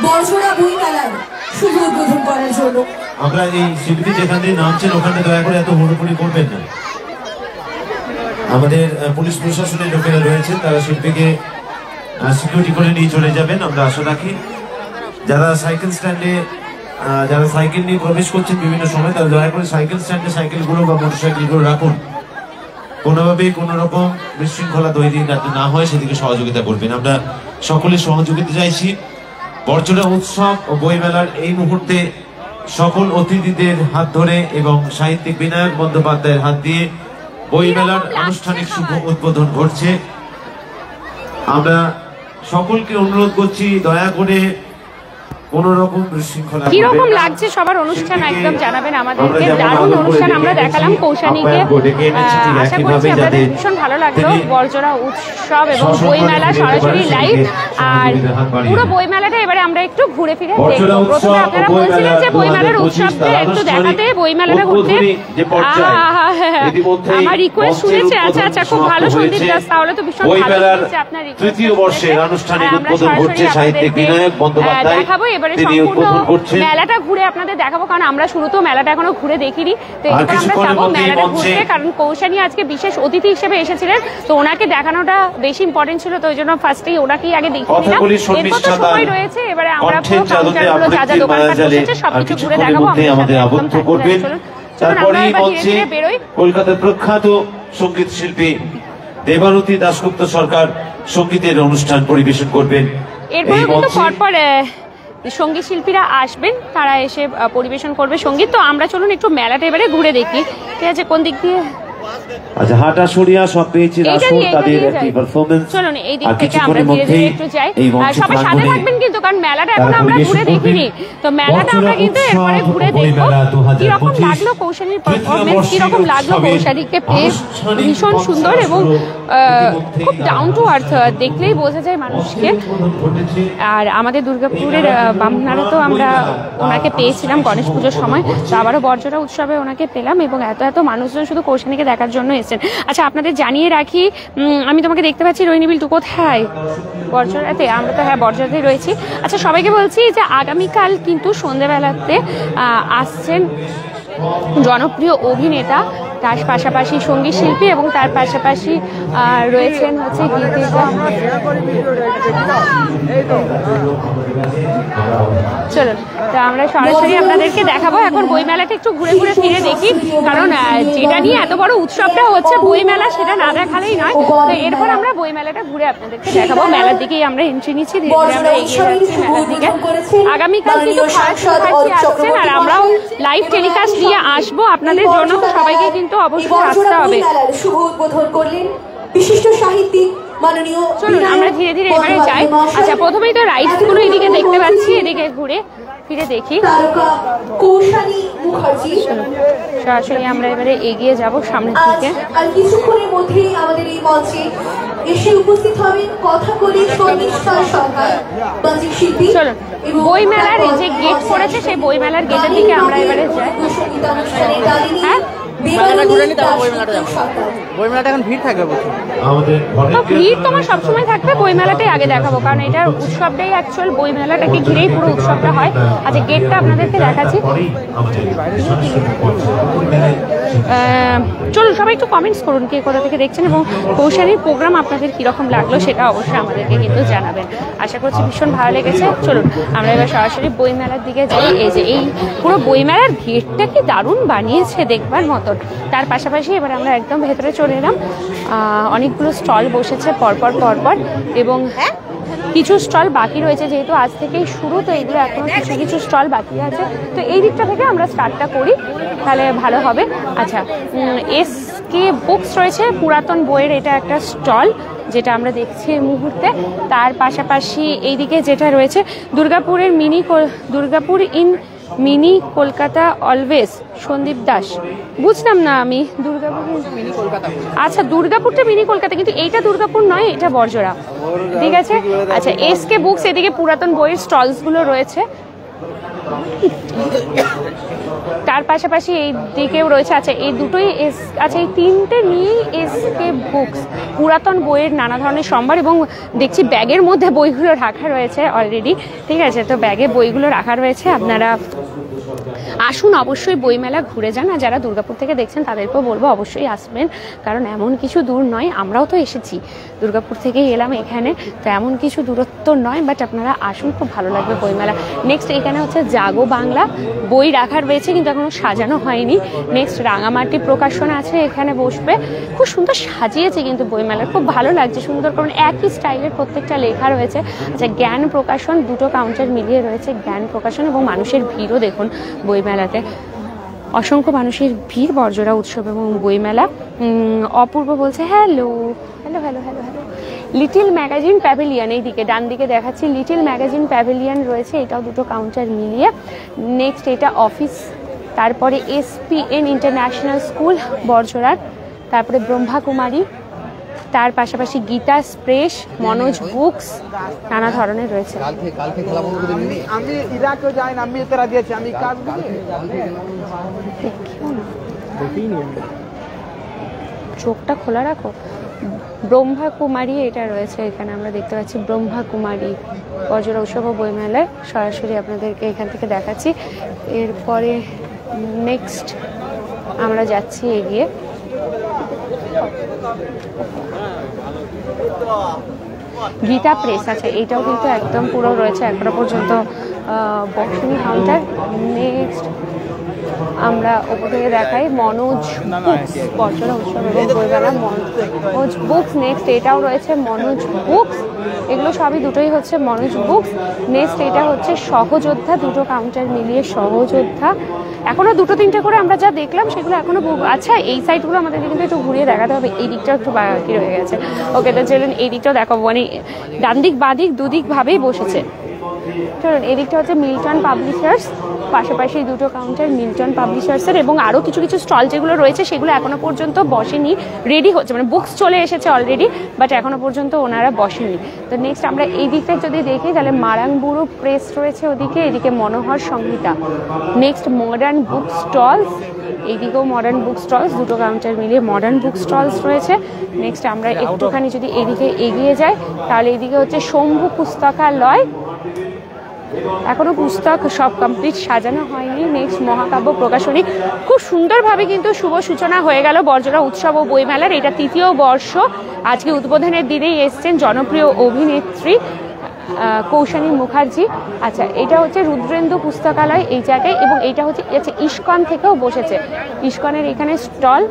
বড়জোড়া বইমেলার শুভ উদ্বোধন করার জন্য। আমরা এই শিল্পী যেখান দিয়ে নামছেন ওখানে দয়া করে এত হুড়োহুড়ি করবেন না। আমাদের পুলিশ প্রশাসনের লোকেরা রয়েছেন, তারা শিল্পীকে সিকিউরিটি করে নিয়ে চলে যাবেন, আমরা আশা রাখি। যারা সাইকেল স্ট্যান্ডে যারা সাইকেল নিয়ে প্রবেশ করছেন বিভিন্ন সময়, তারা দয়া করে সাইকেল স্ট্যান্ডে সাইকেলগুলো বা মোটরসাইকেলগুলো রাখুন। কোনোভাবেই কোনো রকম বিশৃঙ্খলা তৈরি যাতে না হয় সেদিকে সহযোগিতা করবেন। আমরা সকলের সহযোগিতা চাইছি। বড়জোড়া উৎসব ও বইমেলার এই মুহূর্তে সকল অতিথিদের হাত ধরে এবং সাহিত্যিক বিনায়ক বন্দ্যোপাধ্যায়ের হাত দিয়ে বইমেলার আনুষ্ঠানিক শুভ উদ্বোধন ঘটছে। আমরা সকলকে অনুরোধ করছি দয়া করে কোন রকম বিশৃঙ্খলা। কিরকম লাগছে সবার অনুষ্ঠান একদম জানাবেন আমাদেরকে। দারুণ অনুষ্ঠান আমরা দেখালাম কৌশানীকে, আশা করছি আপনাদের ভীষণ ভালো লাগলো। বড়জোড়া উৎসব এবং বইমেলা সরাসরি লাইভ, আর পুরো বইমেলাটা এবারে আমরা একটু ঘুরে ফিরে দেখবো। প্রথমে আপনারা বলছিলেন যে বইমেলার উৎসবটা একটু দেখাতে, বইমেলাটা ঘুরতে। আমার রিকোয়েস্ট শুনেছে, আচ্ছা আচ্ছা খুব ভালো সন্দীপ দাস, তাহলে তো ভীষণ ভালো হচ্ছে আপনার রিকোয়েস্ট। তৃতীয় বর্ষের আনুষ্ঠানিক উদ্বোধন ঘটছে সাহিত্যিক বিনায়ক বন্দ্যোপাধ্যায়। দেখাবো এবারে সম্পূর্ণ মেলাটা ঘুরে আপনাদের দেখাবো, কারণ আমরা শুরুতেও মেলাটা এখনো ঘুরে দেখিনি। তো এবার আমরা যাবো মেলাটা ঘুরতে, কারণ কৌশানী আজকে বিশেষ অতিথি হিসেবে এসেছিলেন, তো ওনাকে দেখানোটা বেশি ইম্পর্টেন্ট ছিল, তো ওই জন্য ফার্স্টেই ওনাকেই আগে দেখিয়ে নিলাম। এরপর তো সময় রয়েছে, এবারে আমরা পুরো কাউন্টারগুলো যা যা দোকানপাট বসেছে সবকিছু ঘুরে দেখাবো। আমাদের আবদ্ধ করবেন। তারপরেই মঞ্চে কলকাতার প্রখ্যাত সঙ্গীত শিল্পী দেবারতী দাশগুপ্ত সরকার সঙ্গীতের অনুষ্ঠান পরিবেশন করবেন। এরপর কিন্তু পরপর সঙ্গীত শিল্পীরা আসবেন, তারা এসে পরিবেশন করবে সঙ্গীত। তো আমরা চলুন একটু মেলাটা এবারে ঘুরে দেখি, ঠিক আছে? কোন দিক দিয়ে? আচ্ছা, হাটাশরিয়া সব পেয়েছি রাসুল তাদের একটি পারফরম্যান্স। চলুন এই দিক থেকে আমরা ধীরে ধীরে একটু যাই। সবাই সাথে থাকবেন কিন্তু, কারণ মেলাটা এখন আমরা ঘুরে দেখিনি। তো মেলাটা আমরা কিন্তু এরপরে ঘুরে দেখবো কিরকম লাগলো কৌশানীর পারফরমেন্স, কিরকম লাগলো কৌশানীকে পেয়ে। ভীষণ সুন্দর এবং খুব ডাউন টু আর্থ, দেখলেই বোঝা যায় মানুষকে। আর আমাদের দুর্গাপুরের বামনারা তো আমরা ওনাকে পেয়েছিলাম গণেশ পুজোর সময়, তো আবারও বর্জরা উৎসবে ওনাকে পেলাম এবং এত এত মানুষজন শুধু কৌশানীকে দেখার জন্য এসেছেন। আচ্ছা, আপনাদের জানিয়ে রাখি, আমি তোমাকে দেখতে পাচ্ছি রোহিণীবিল, তুই কোথায়? বর্জরাতে? আমরা তো হ্যাঁ বর্জরাতেই রয়েছি। আচ্ছা, সবাইকে বলছি যে আগামীকাল কিন্তু সন্ধ্যেবেলাতে আসছেন জনপ্রিয় অভিনেতা, তার পাশাপাশি সঙ্গীত শিল্পী এবং তার পাশাপাশি রয়েছেন হচ্ছে গীতিকা। চলুন, তো আমরা সরাসরি আপনাদেরকে দেখাবো। এখন বইমেলাটা একটু ঘুরে ঘুরে ফিরে দেখি, কারণ যেটা নিয়ে এত বড় উৎসবটা হচ্ছে বইমেলা, সেটা না দেখালেই নয়। তো এরপর আমরা বইমেলাটা ঘুরে আপনাদেরকে দেখাবো। মেলার দিকেই আমরা এন্ট্রি নিচ্ছি, ধীরে ধীরে আমরা এগিয়ে যাচ্ছি মেলার দিকে। আগামীকাল কিন্তু আসছেন আর আমরাও লাইভ টেলিকাস্ট দিয়ে আসবো আপনাদের জন্য, তো সবাইকে কিন্তু অবশ্যই আসতে হবে। শুভ উদ্বোধন করলেন বিশিষ্ট সাহিত্যিক মাননীয়। চলুন আমরা ধীরে ধীরে এবারে যাই। আচ্ছা, প্রথমেই তো রাইডস গুলো এদিকে দেখতে পাচ্ছি, এদিকে ঘুরে ফিরে দেখি। কৌশানী মুখার্জি, সরাসরি আমরা এবারে এগিয়ে যাব সামনের দিকে। আর কিছুক্ষণের মধ্যেই আমাদের এই মঞ্চে এসে উপস্থিত হবেন কথাকলি শর্মিষ্ঠা সরকার, বাজিক শিল্পী। চলুন, বইমেলার যে গেট করেছে সেই বইমেলার গেটের দিকে আমরা এবারে যাই। হ্যাঁ, বইমেলাটা এখন ভিড় থাকবে প্রচুর। তো ভিড় তোমার সবসময় থাকবে, বইমেলাটাই আগে দেখাবো, কারণ এটার উৎসবটাই অ্যাকচুয়াল বইমেলাটাকে ঘিরেই পুরো উৎসবটা হয়। আচ্ছা, গেটটা আপনাদেরকে দেখাচ্ছি। চলুন, সবাই একটু কমেন্টস করুন কে কোথা থেকে দেখছেন এবং কৌশানীর প্রোগ্রাম আপনাদের কীরকম লাগলো সেটা অবশ্যই আমাদেরকে কিন্তু জানাবেন। আশা করছি ভীষণ ভালো লেগেছে। চলুন আমরা এবার সরাসরি বইমেলার দিকে যাই। এই যে এই পুরো বইমেলার গেটটা কি দারুণ বানিয়েছে, দেখবার মতন। তার পাশাপাশি এবার আমরা একদম ভেতরে চলে এলাম। অনেকগুলো স্টল বসেছে পরপর এবং কিছু স্টল বাকি রয়েছে, যেহেতু আজ থেকেই শুরু, তো এগুলো এখনো কিছু কিছু স্টল বাকি আছে। তো এই দিকটা থেকে আমরা স্টার্টটা করি, তাহলে ভালো হবে। আচ্ছা, এসকে বুকস রয়েছে, পুরাতন বইয়ের এটা একটা স্টল যেটা আমরা দেখছি এই মুহূর্তে। তার পাশাপাশি এইদিকে যেটা রয়েছে Durgapur in mini Kolkata always, Sandip Das. বুঝলাম না আমি, দুর্গাপুর মিনি কলকাতা। আচ্ছা, দুর্গাপুরটা মিনি কলকাতা, কিন্তু এইটা দুর্গাপুর নয়, এটা বর্জরা, ঠিক আছে। আচ্ছা, এসকে বুকস, এদিকে পুরাতন বইয়ের স্টলস গুলো রয়েছে। তার পাশাপাশি এই দিকেও রয়েছে। আচ্ছা, এই দুটোই আচ্ছা, এই তিনটে নিয়েই এসকে বুকস, পুরাতন বইয়ের নানা ধরনের সম্ভার, এবং দেখছি ব্যাগের মধ্যে বইগুলো রাখা রয়েছে অলরেডি, ঠিক আছে। তো ব্যাগে বইগুলো রাখা রয়েছে, আপনারা আসুন, অবশ্যই বইমেলা ঘুরে যান। আর যারা দুর্গাপুর থেকে দেখছেন তাদেরকেও বলবো অবশ্যই আসবেন, কারণ এমন কিছু দূর নয়। আমরাও তো এসেছি দুর্গাপুর থেকেই এলাম এখানে, তো এমন কিছু দূরত্ব নয়, বাট আপনারা আসুন, খুব ভালো লাগবে বইমেলা। নেক্সট এখানে হচ্ছে জাগো বাংলা, বই রাখার রয়েছে কিন্তু এখনো সাজানো হয়নি। নেক্সট রাঙামাটি প্রকাশন আছে, এখানে বসবে, খুব সুন্দর সাজিয়েছে কিন্তু বইমেলা, খুব ভালো লাগছে, সুন্দর করে একই স্টাইলের প্রত্যেকটা লেখা রয়েছে। আচ্ছা, জ্ঞান প্রকাশন, দুটো কাউন্টার মিলিয়ে রয়েছে জ্ঞান প্রকাশন, এবং মানুষের ভিড়ও দেখুন বইমেলাতে, অসংখ্য মানুষের ভিড় বর্জরা উৎসব এবং বইমেলা। অপূর্ব বলছে hello hello hello hello hello. Little magazine pavilion, এই দিকে ডান দিকে দেখাচ্ছি, লিটিল ম্যাগাজিন প্যাভিলিয়ন রয়েছে, এটাও দুটো কাউন্টার মিলিয়ে। নেক্সট এটা অফিস, তারপরে SPN ইন্টারন্যাশনাল স্কুল বর্জরার, তারপরে ব্রহ্মাকুমারী, তার পাশাপাশি গীতা স্প্রেস, মনোজ বুকস, নানা ধরনের রয়েছে। আমি ইরাকেও যাই না, আমি এতে রাজি আছি, আমি কাজ চোখটা খোলা রাখো। ব্রহ্মাকুমারী এটা রয়েছে, এখানে আমরা দেখতে পাচ্ছি ব্রহ্মাকুমারী বর্জরা উৎসব ও বইমেলায়, সরাসরি আপনাদেরকে এখান থেকে দেখাচ্ছি। এরপরে নেক্সট আমরা যাচ্ছি এগিয়ে। গীতা প্রেস, আচ্ছা এইটাও কিন্তু একদম পুরো রয়েছে এখনো পর্যন্ত বক্সিনী কাউন্টার। নেক্সট আমরা ওপর থেকে দেখাই মনোজ বুকস, বর্জরা উৎসব এবং বইমেলা, মনোজ বুকস। নেক্সট এটাও রয়েছে মনোজ বুকস। এগুলো সবই দুটোই হচ্ছে মনোজ বুকস। নেক্সট এটা হচ্ছে সহযোদ্ধা, দুটো কাউন্টার মিলিয়ে সহযোদ্ধা। এখনো দুটো তিনটে করে আমরা যা দেখলাম সেগুলো এখনো আচ্ছা এই সাইডগুলো আমাদেরকে কিন্তু একটু ঘুরিয়ে দেখাতে হবে, এই দিকটা একটু বাকি রয়ে গেছে। ওকে, তো চলুন এই দিকটাও দেখাবো, মানে ডান দিক বাদিক দুদিক ভাবেই বসেছে। চলুন এই দিকটা হচ্ছে মিল্টন পাবলিশার্স, পাশাপাশি দুটো কাউন্টার মিল্টন পাবলিশার্সের, এবং আরও কিছু কিছু স্টল যেগুলো রয়েছে সেগুলো এখনো পর্যন্ত বসেনি, রেডি হচ্ছে, মানে বুকস চলে এসেছে অলরেডি, বাট এখনো পর্যন্ত ওনারা বসেনি। তো নেক্সট আমরা এই দিকটা যদি দেখি তাহলে মারাংবুরু প্রেস রয়েছে ওদিকে, এদিকে মনোহর সংহিতা। নেক্সট মডার্ন বুক স্টলস, এইদিকেও মডার্ন বুক স্টলস, দুটো কাউন্টার মিলিয়ে মডার্ন বুক স্টলস রয়েছে। নেক্সট আমরা একটুখানি যদি এদিকে এগিয়ে যাই তাহলে এইদিকে হচ্ছে শম্ভু পুস্তকালয়, এখনো পুস্তক সব কমপ্লিট সাজানো হয়নি। নেক্সট মহাকাব্য প্রকাশনী, খুব সুন্দরভাবে কিন্তু শুভ সূচনা হয়ে গেল বর্জরা উৎসব ও বইমেলার। এটা ৩য় বর্ষ, আজকে উদ্বোধনের দিনেই এসছেন জনপ্রিয় অভিনেত্রী কৌশানী মুখার্জি। আচ্ছা, এটা হচ্ছে রুদ্রেন্দু পুস্তকালয় এই জায়গায়, এবং এইটা হচ্ছে ইস্কন থেকেও বসেছে, ইস্কনের এখানে স্টল,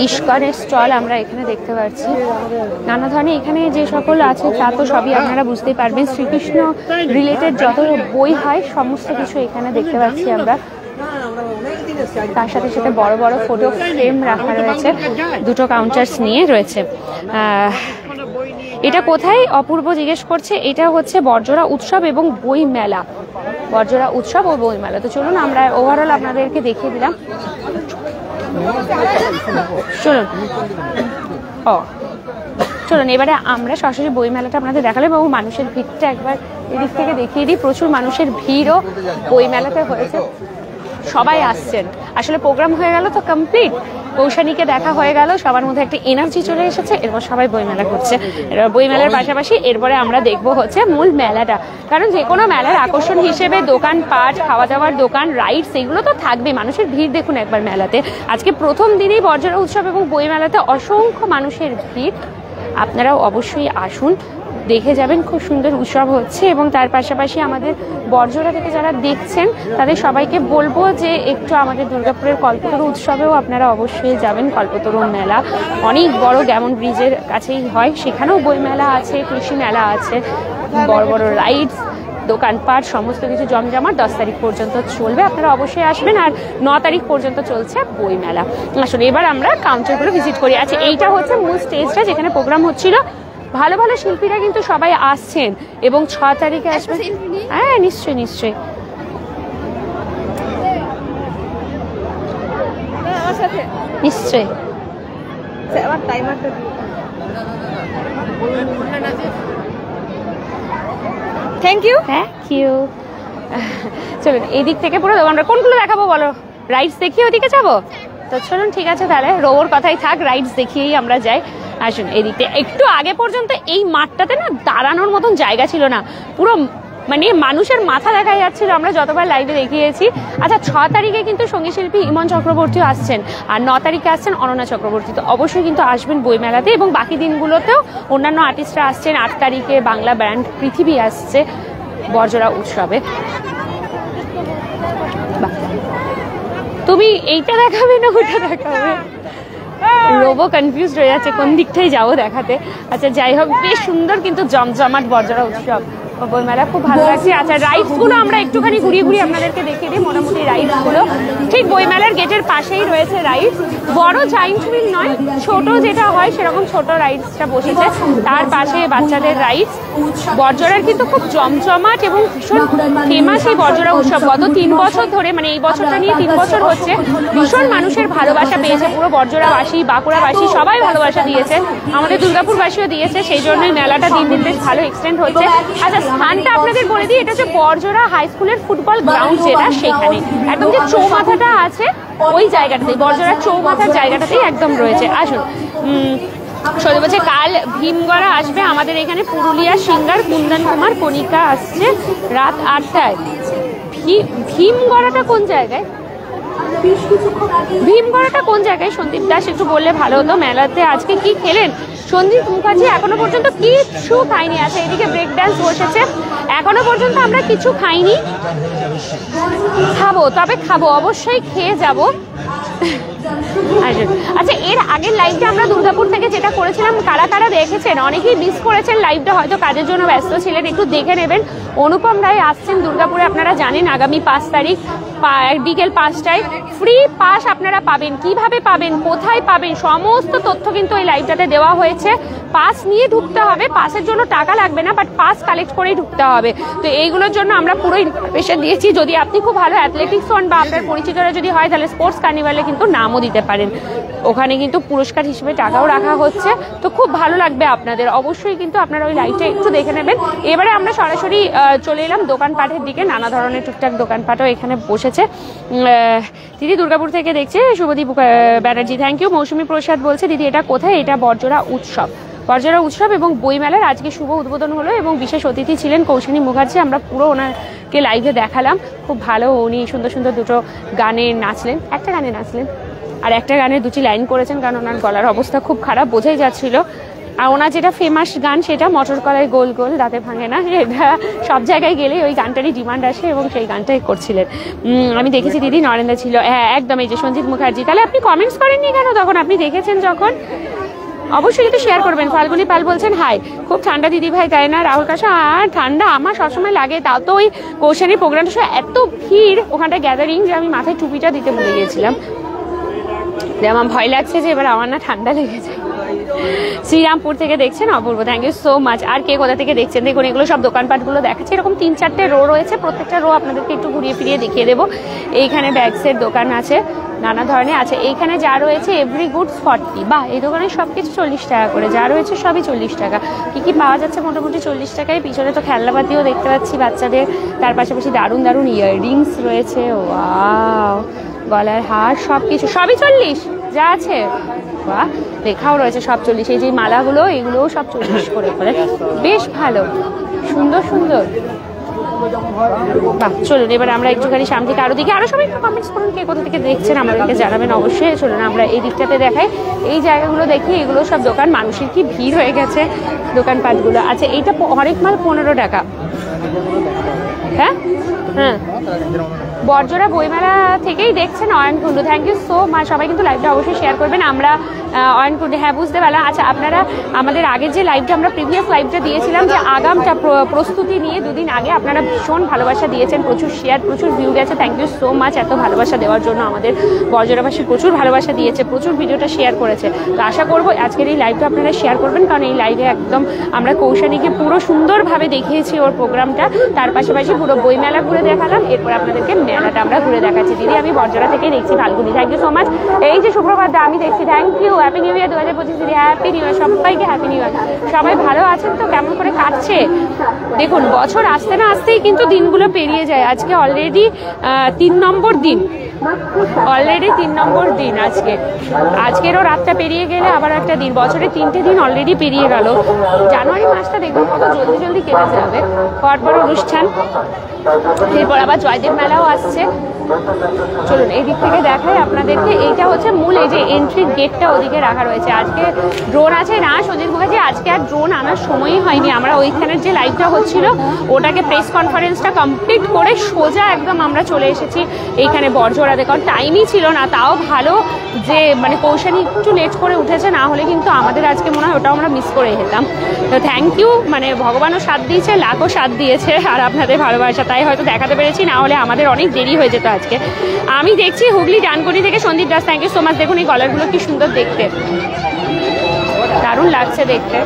ইস্কনের স্টল আমরা এখানে দেখতে পাচ্ছি। নানা ধরনের এখানে যে সকল আছে তা তো সবই আপনারা বুঝতেই পারবেন, শ্রীকৃষ্ণ রিলেটেড যত বই হয় সমস্ত কিছু এখানে দেখতে পাচ্ছি আমরা। তার সাথে সাথে বড় বড় ফটো ফ্রেম রাখা রয়েছে, দুটো কাউন্টার্স নিয়ে রয়েছে। এটা কোথায় অপূর্ব জিজ্ঞেস করছে, এটা হচ্ছে বর্জরা উৎসব এবং বই মেলা, বর্জরা উৎসব ও বই মেলা। তো চলুন আমরা ওভারঅল আপনাদেরকে দেখিয়ে দিলাম। চলুন এবারে আমরা সরাসরি বই মেলাটা আপনাদের দেখালাম, এবং মানুষের ভিড়টা একবার এদিক থেকে দেখিয়ে দিই। প্রচুর মানুষের ভিড়ও বই মেলাতে হয়েছে, সবাই আসছেন। আসলে প্রোগ্রাম হয়ে গেল তো কমপ্লিট, কৌশানীকে দেখা হয়ে গেল, সবার মধ্যে একটা এনার্জি চলে এসেছে, এরপর সবাই বইমেলা করছে। এবার বইমেলার পাশাপাশি এরপরে আমরা দেখবো হচ্ছে মূল মেলাটা, কারণ যে কোনো মেলার আকর্ষণ হিসেবে দোকানপাট, খাওয়া দাওয়ার দোকান, রাইডস এগুলো তো থাকবে। মানুষের ভিড় দেখুন একবার মেলাতে, আজকে প্রথম দিনেই বর্জরা উৎসব এবং বইমেলাতে অসংখ্য মানুষের ভিড়। আপনারাও অবশ্যই আসুন, দেখে যাবেন, খুব সুন্দর উৎসব হচ্ছে। এবং তার পাশাপাশি আমাদের বর্জরা থেকে যারা দেখছেন তাদের সবাইকে বলবো যে একটু আমাদের দুর্গাপুরের কল্পতরু উৎসবেও আপনারা অবশ্যই যাবেন। কল্পতরু মেলা অনেক বড়, গ্যামন ব্রিজের কাছেই হয়, সেখানেও বই মেলা আছে, কৃষি মেলা আছে, বড় বড় রাইডস, দোকানপাট সমস্ত কিছু জমজমাট 10 তারিখ পর্যন্ত চলবে, আপনারা অবশ্যই আসবেন। আর 9 তারিখ পর্যন্ত চলছে বই মেলা। আসলে এবার আমরা কাউন্টারগুলো ভিজিট করি। আচ্ছা, এইটা হচ্ছে মূল স্টেজটা যেখানে প্রোগ্রাম হচ্ছিল, ভালো ভালো শিল্পীরা কিন্তু সবাই আসছেন এবং 6 তারিখে আসবেন। হ্যাঁ নিশ্চয়ই নিশ্চয়ই। নিশ্চয়ই থ্যাংক ইউ থ্যাংক ইউ। চলুন এই দিক থেকে পুরো আমরা কোনগুলো দেখাবো বলো? রাইডস দেখিয়ে ওদিকে যাবো? তো চলুন ঠিক আছে, তাহলে রোবর কথাই থাক, রাইডস দেখিয়েই আমরা যাই। আসুন এদিকে একটু আগে পর্যন্ত এই মাঠটাতে না দাঁড়ানোর মতন জায়গা ছিল না, পুরো মানে মানুষের মাথা দেখা যাচ্ছিল, আমরা যতবার লাইভে দেখিয়েছি। আচ্ছা 6 তারিখে কিন্তু সঙ্গীত শিল্পী ইমন চক্রবর্তীও আসছেন, আর 9 তারিখে আসছেন অনন্যা চক্রবর্তী। তো অবশ্যই কিন্তু আসবেন বইমেলাতে, এবং বাকি দিনগুলোতেও অন্যান্য আর্টিস্টরা আসছেন। 8 তারিখে বাংলা ব্যান্ড পৃথিবী আসছে বর্জরা উৎসবে। তুমি এইটা দেখাবে না ওটা দেখাবে? রোবো কনফিউজ হয়ে যাচ্ছে কোন দিকটাই যাবো দেখাতে। আচ্ছা যাই হোক, বেশ সুন্দর কিন্তু জমজমাট বর্জরা উৎসব বইমেলা, খুব ভালো লাগছে। আচ্ছা রাইডস গুলো আমরা একটুখানি ঘুরিয়ে ঘুরিয়ে আপনাদেরকে দেখিয়ে দিই। মোটামুটি রাইডস গুলো ঠিক বইমেলার গেটের পাশেই রয়েছে রাইডস, বড় জাইন্ট হুইল নয়, ছোট যেটা হয় সেরকম ছোট রাইডসটা বসেছে। তার পাশে বাচ্চাদের রাইডস। বর্জরার কিন্তু খুব জমজমাট এবং ভীষণ ফেমাস এই বর্জরা উৎসব। গত 3 বছর ধরে, মানে এই বছরটা নিয়ে 3 বছর হচ্ছে, ভীষণ মানুষের ভালোবাসা পেয়েছে। পুরো বর্জরাবাসী, বাঁকুড়াবাসী সবাই ভালোবাসা দিয়েছে, আমাদের দুর্গাপুরবাসীও দিয়েছে, সেই জন্যই মেলাটা দিন দিন বেশ ভালো এক্সটেন্ড হচ্ছে। আচ্ছা স্থানটা আপনাদের বলে দিই, এটা হচ্ছে বর্জরা হাই স্কুলের ফুটবল গ্রাউন্ড, যেটা সেখানে একদম যে চৌমাথাটা আছে ওই জায়গাটাতেই, বর্জরার চৌমাথার জায়গাটাতেই একদম রয়েছে। আসুন সত্যি বলছে, কাল ভীমগড়া আসবে আমাদের এখানে, পুরুলিয়া সিঙ্গার কুন্দন কুমার কণিকা আসছে রাত 8টায়। ভীমগড়াটা কোন জায়গায়? ভীমগড়াটা কোন জায়গায় সন্দীপ দাস একটু বললে ভালো হতো। মেলাতে আজকে কি খেলেন? সন্দীপ মুখার্জি এখনো পর্যন্ত কিছু খাইনি। আছে এদিকে ব্রেক ডান্স বসেছে, এখনো পর্যন্ত আমরা কিছু খাইনি, খাবো, তবে খাবো, অবশ্যই খেয়ে যাব। আচ্ছা, এর আগের লাইভটা আমরা দুর্গাপুর থেকে যেটা করেছিলাম, কারা কারা দেখেছেন? অনেকেই মিস করেছেন লাইভটা, হয়তো কাজের জন্য ব্যস্ত ছিলেন, একটু দেখে নেবেন। অনুপম রায় আসছেন দুর্গাপুরে, আপনারা জানেন আগামী 5 তারিখ বিকেল 5টায়। ফ্রি পাস আপনারা পাবেন। কিভাবে পাবেন, কোথায় পাবেন, সমস্ত তথ্য কিন্তু এই লাইভটাতে দেওয়া হয়েছে। পাস নিয়ে ঢুকতে হবে, পাসের জন্য টাকা লাগবে না, বাট পাস কালেক্ট করেই ঢুকতে হবে। তো এইগুলোর জন্য আমরা পুরো ইনফরমেশন দিয়েছি। যদি আপনি খুব ভালো অ্যাথলেটিক্স হন বা আপনার পরিচিতরা যদি হয়, তাহলে স্পোর্টস কার্নিভালে কিন্তু নামও দিতে পারেন। ওখানে কিন্তু পুরস্কার হিসেবে টাকাও রাখা হচ্ছে, তো খুব ভালো লাগবে আপনাদের। অবশ্যই কিন্তু আপনারা ওই লাইভটা একটু দেখে নেবেন। এবারে আমরা সরাসরি চলে এলাম দোকানপাটের দিকে। নানা ধরনের টুকটাক দোকানপাটও এখানে বসেছে। দিদি দুর্গাপুর থেকে দেখছে, শুভদীপ ব্যানার্জি, থ্যাংক ইউ। মৌসুমী প্রসাদ বলছে, দিদি এটা কোথায়? এটা বরজোড়া উৎসব। বরজোড়া উৎসব এবং বইমেলার আজকে শুভ উদ্বোধন হলো এবং বিশেষ অতিথি ছিলেন কৌশানী মুখার্জি। আমরা পুরো ওনাকে লাইভে দেখালাম, খুব ভালো। উনি সুন্দর সুন্দর দুটো গানে নাচলেন, একটা গানে নাচলেন আর একটা গানের 2টি লাইন করেছেন, কারণ ওনার গলার অবস্থা খুব খারাপ, বোঝাই যাচ্ছিল। আর ওনার যেটা ফেমাস গান, সেটা মটর কলাই গোল গোল দাঁতে ভাঙে না, এটা সব জায়গায় গেলেই ওই গানটারই ডিমান্ড আসে এবং সেই গানটাই করছিলেন। আমি দেখেছি দিদি, নরেন্দা ছিল, হ্যাঁ একদম। এই যে সঞ্জিত মুখার্জি, তাহলে আপনি কমেন্টস করেননি কেন তখন? আপনি দেখেছেন যখন, অবশ্যই কিন্তু শেয়ার করবেন। ফাল্গুনি পাল বলছেন, হাই, খুব ঠান্ডা দিদি ভাই, তাই না? রাহুল কাশা, ঠান্ডা আমার সবসময় লাগে, তাও তো ওই কৌশানীর প্রোগ্রামটা সময় এত ভিড়, ওখানটা গ্যাদারিং, যে আমি মাথায় টুপিটা দিতে ভুলে গিয়েছিলাম। আমার ভয় লাগছে যে এবার আমার না ঠান্ডা লেগেছে। শ্রীরামপুর থেকে দেখছেন অপূর্ব, থ্যাংক ইউ সো মাচ। আর কে কোথা থেকে দেখছেন দেখুন, এগুলো সব দোকানপাটগুলো দেখাচ্ছে। এরকম 3-4টে রো রয়েছে, প্রত্যেকটা রো আপনাদেরকে একটু ঘুরিয়ে ফিরিয়ে দেখিয়ে দেবো। এইখানে ব্যাগসের দোকান আছে, নানা ধরনের আছে। এইখানে যা রয়েছে এভরি গুডস 40, বা এই দোকানে সব কিছু 40 টাকা করে, যা রয়েছে সবই 40 টাকা। কী কী পাওয়া যাচ্ছে মোটামুটি 40 টাকায়। পিছনে তো খেলনাপাতিও দেখতে পাচ্ছি বাচ্চাদের, তার পাশাপাশি দারুণ দারুণ ইয়াররিংস রয়েছে, ওয়াও, গলার হার, সব কিছু সবই 40 যা আছে। বাহ, লেখাও রয়েছে সব 40। এই যে মালাগুলো, এগুলোও সব 40 করে করে, বেশ ভালো, সুন্দর সুন্দর। বাহ, চলুন এবার আমরা একটুখানি সামনে থেকে আরো দিকে, আরো সবাই একটু কমেন্টস করুন, কে কোথা থেকে দেখছেন আমাদেরকে জানাবেন অবশ্যই। চলুন আমরা এই দিকটাতে দেখাই, এই জায়গাগুলো দেখি। এগুলো সব দোকান, মানুষের কি ভিড় হয়ে গেছে দোকানপাটগুলো। আচ্ছা, এইটা হরেক মাল 15 টাকা। হ্যাঁ হ্যাঁ, বরজোড়া বইমেলা থেকেই দেখছেন অয়নকুণ্ডু, থ্যাংক ইউ সো মাচ। সবাই কিন্তু লাইভটা অবশ্যই শেয়ার করবেন। আমরা অয়নকুণ্ডু, হ্যাঁ বুঝতে পারলাম। আচ্ছা, আপনারা আমাদের আগের যে লাইভটা, আমরা প্রিভিয়াস লাইভটা দিয়েছিলাম, যে আগামটা প্রস্তুতি নিয়ে 2 দিন আগে, আপনারা ভীষণ ভালোবাসা দিয়েছেন, প্রচুর শেয়ার, প্রচুর ভিউ গেছে, থ্যাংক ইউ সো মাচ। এত ভালোবাসা দেওয়ার জন্য আমাদের বরজোড়াবাসী প্রচুর ভালোবাসা দিয়েছে, প্রচুর ভিডিওটা শেয়ার করেছে। তো আশা করবো আজকের এই লাইভটা আপনারা শেয়ার করবেন, কারণ এই লাইভে একদম আমরা কৌশানীকে পুরো সুন্দরভাবে দেখিয়েছি ওর প্রোগ্রামটা, তার পাশাপাশি পুরো বইমেলা ঘুরে দেখালাম, এরপর আপনাদেরকে মেলাটা আমরা ঘুরে দেখাচ্ছি। দিদি আমি বরজোড়া থেকেই দেখছি, Falguni, thank you so much. এই যে সুপ্রভাতটা আমি দেখছি, thank you, happy new year 2025 দিদি, হ্যাপি নিউ ইয়ার, সবাইকে হ্যাপি নিউ ইয়ার। সবাই ভালো আছেন তো? কেমন করে কাটছে? দেখুন, বছর আসতে না আসতেই কিন্তু দিনগুলো পেরিয়ে যায়। আজকে অলরেডি 3 নম্বর দিন, অলরেডি 3 নম্বর দিন আজকে। আজকেরও রাতটা পেরিয়ে গেলে আবার একটা দিন, বছরে 3টে দিন অলরেডি পেরিয়ে গেল। জানুয়ারি মাসটা দেখুন কত জলদি জলদি কেটে যাবে। পরপর অনুষ্ঠান, এরপর আবার জয়দেব মেলাও আসছে। চলুন এই দিক থেকে দেখাই আপনাদেরকে। এইটা হচ্ছে মূল, এই যে এন্ট্রি গেটটা ওদিকে রাখা রয়েছে। আজকে ড্রোন আছে না সঞ্জিত মুখার্জি, আজকে আর ড্রোন আনার সময়ই হয়নি। আমরা ওইখানের যে লাইভটা হচ্ছিল ওটাকে প্রেস কনফারেন্সটা কমপ্লিট করে সোজা একদম আমরা চলে এসেছি এইখানে বরজোড়াতে, কারণ টাইমই ছিল না। তাও ভালো যে মানে কৌশানী একটু লেট করে উঠেছে, না হলে কিন্তু আমাদের আজকে মনে হয় ওটাও আমরা মিস করে যেতাম। তো থ্যাংক ইউ, মানে ভগবানও সাথ দিয়েছে, লাখও সাথ দিয়েছে, আর আপনাদের ভালোবাসা, তাই হয়তো দেখাতে পেরেছি, না হলে আমাদের অনেক দেরি হয়ে যেত আজকে। আমি দেখছি হুগলি ডানকুনি থেকে Sandip Das, thank you so much. দেখুন এই কলারগুলো কি সুন্দর দেখতে, দারুণ লাগছে দেখতে।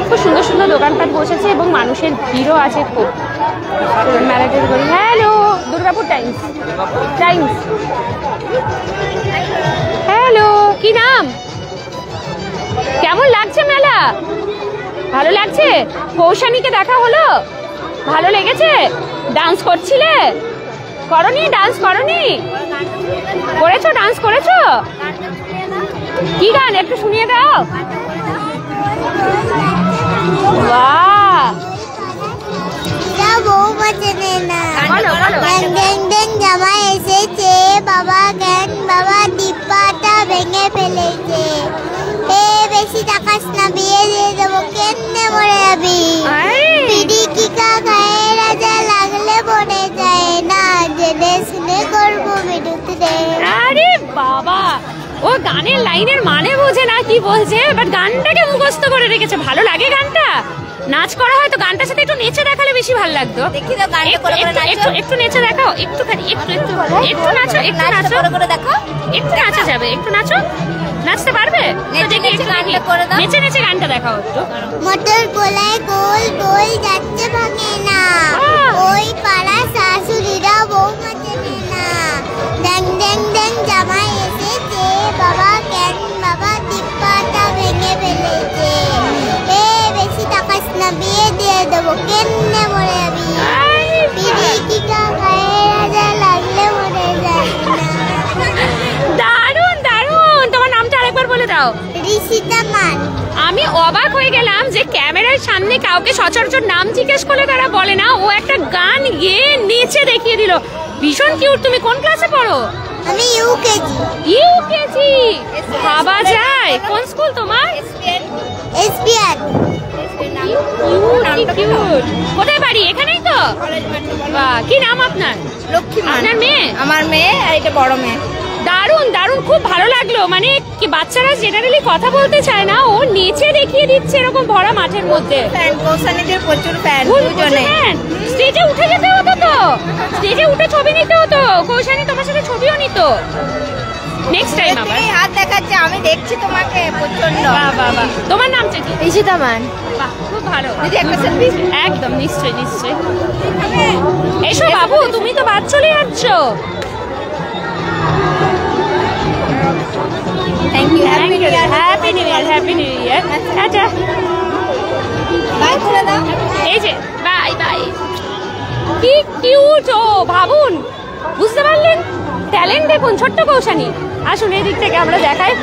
খুব সুন্দর সুন্দর দোকানপাট বসেছে এবং মানুষের ভিড়ও আছে খুব। মেলাটা করি, hello Durgapur Times, Times, hello, কি নাম? কেমন লাগছে মেলা? ভালো লাগছে? কৌশানীকে দেখা হলো, ভালো লেগেছে? ডান্স করছিলে? করনি? ডান্স করনি? করেছো? ডান্স করেছো? কি গান একটু শুনিয়ে দাও। বাহ, জামা এসেছে, বাবা জ্ঞান, বাবা ডিব্বাটা ভেঙে ফেলেছে। এ বেশি তাকাস না, বিয়ে দিয়ে দেবো, কেমনে মরে যাবি? পিড়ি কি গায়ে রাজা লাগলে বনে যায় না, জেনে শুনে করবো বিরুদ্ধে। আরে বাহ, গানের লাইনের মানে বোঝে না কি বলছে, বাট গানটাকে মুখস্থ করে রেখেছে। ভালো লাগে গানটা, নাচ করা হয় তো গানটার সাথে একটু নেচে দেখালে বেশি ভালো লাগতো। দেখি তো গানটা করে করে নাচো, একটু নেচে দেখাও, একটুখানি একটু নাচো, একটু নাচো করে করে দেখো, একটু নাচা যাবে, একটু নাচো। নাচতে পারবে? নেচে নেচে গানটা দেখাও একটু। মোটর গোলায় গোল গোল যাচ্ছে ভাঙে না, ওই পাড়া শাশুড়িরা বৌমা চেনে না। ড্যাং ড্যাং ড্যাং জামাই এসেছে, বাবা কেন বাবা দিব্যাটা ভেঙে ফেলেছে। এ বেশি তাকাস না, বিয়ে দিয়ে দেবো, কেমনে মরে যাবি। বিড়ি কি খায় রাজা লাগলে মরে যাবি না। দারুণ দারুণ, তোমার নামটা আরেকবার বলে দাও। ঋষিতা মান। আমি অবাক হয়ে গেলাম যে ক্যামেরার সামনে কাউকে সচরাচর নাম জিজ্ঞেস করলে তারা বলে না, ও একটা গান গেয়ে নেচে দেখিয়ে দিল। ভীষণ কিউট। তুমি কোন ক্লাসে পড়ো? আমি ইউকেজি। ইউকেজি, ভাবা যায়। কোন স্কুল তোমার? এসবিআর। কোথায় বাড়ি? এখানেই তো। বাহ, কি নাম আপনার? লক্ষ্মী। আপনার মেয়ে? আমার মেয়ে, আর এটা বড় মেয়ে। দারুণ দারুণ, খুব ভালো লাগলো। মানে কি বাচ্চারা জেনারেলি কথা বলতে চায় না, ও নেচে দেখিয়ে দিচ্ছে এরকম ভরা মাঠের মধ্যে। কৌশানীদের প্রচুর ফ্যান, দুজনে। স্টেজে উঠে যেতে হতো তো, স্টেজে উঠে ছবি নিতে হতো। কৌশানী তোমার সাথে ছবিও নিত। নেক্সট টাইম আবার হাত দেখাচ্ছে, আমি দেখছি তোমাকে প্রচন্ড। বাহ বাহ বাহ। তোমার নামটা কি? ঋষিতা মান। বাহ, খুব ভালো। দিদি একটা সেলফি। একদম, নিশ্চয়ই নিশ্চয়ই। এসো বাবু, তুমি তো বাদ চলে যাচ্ছ। Thank you. Happy new year. Happy new year, happy new year. আচ্ছা, বাই করে দাও। এই যে বাই বাই। কি কিউট ও, ভাবুন, বুঝতে পারলেন? ট্যালেন্ট দেখুন ছোট্ট কৌশানী। আসুন এই দিক থেকে আমরা দেখাই।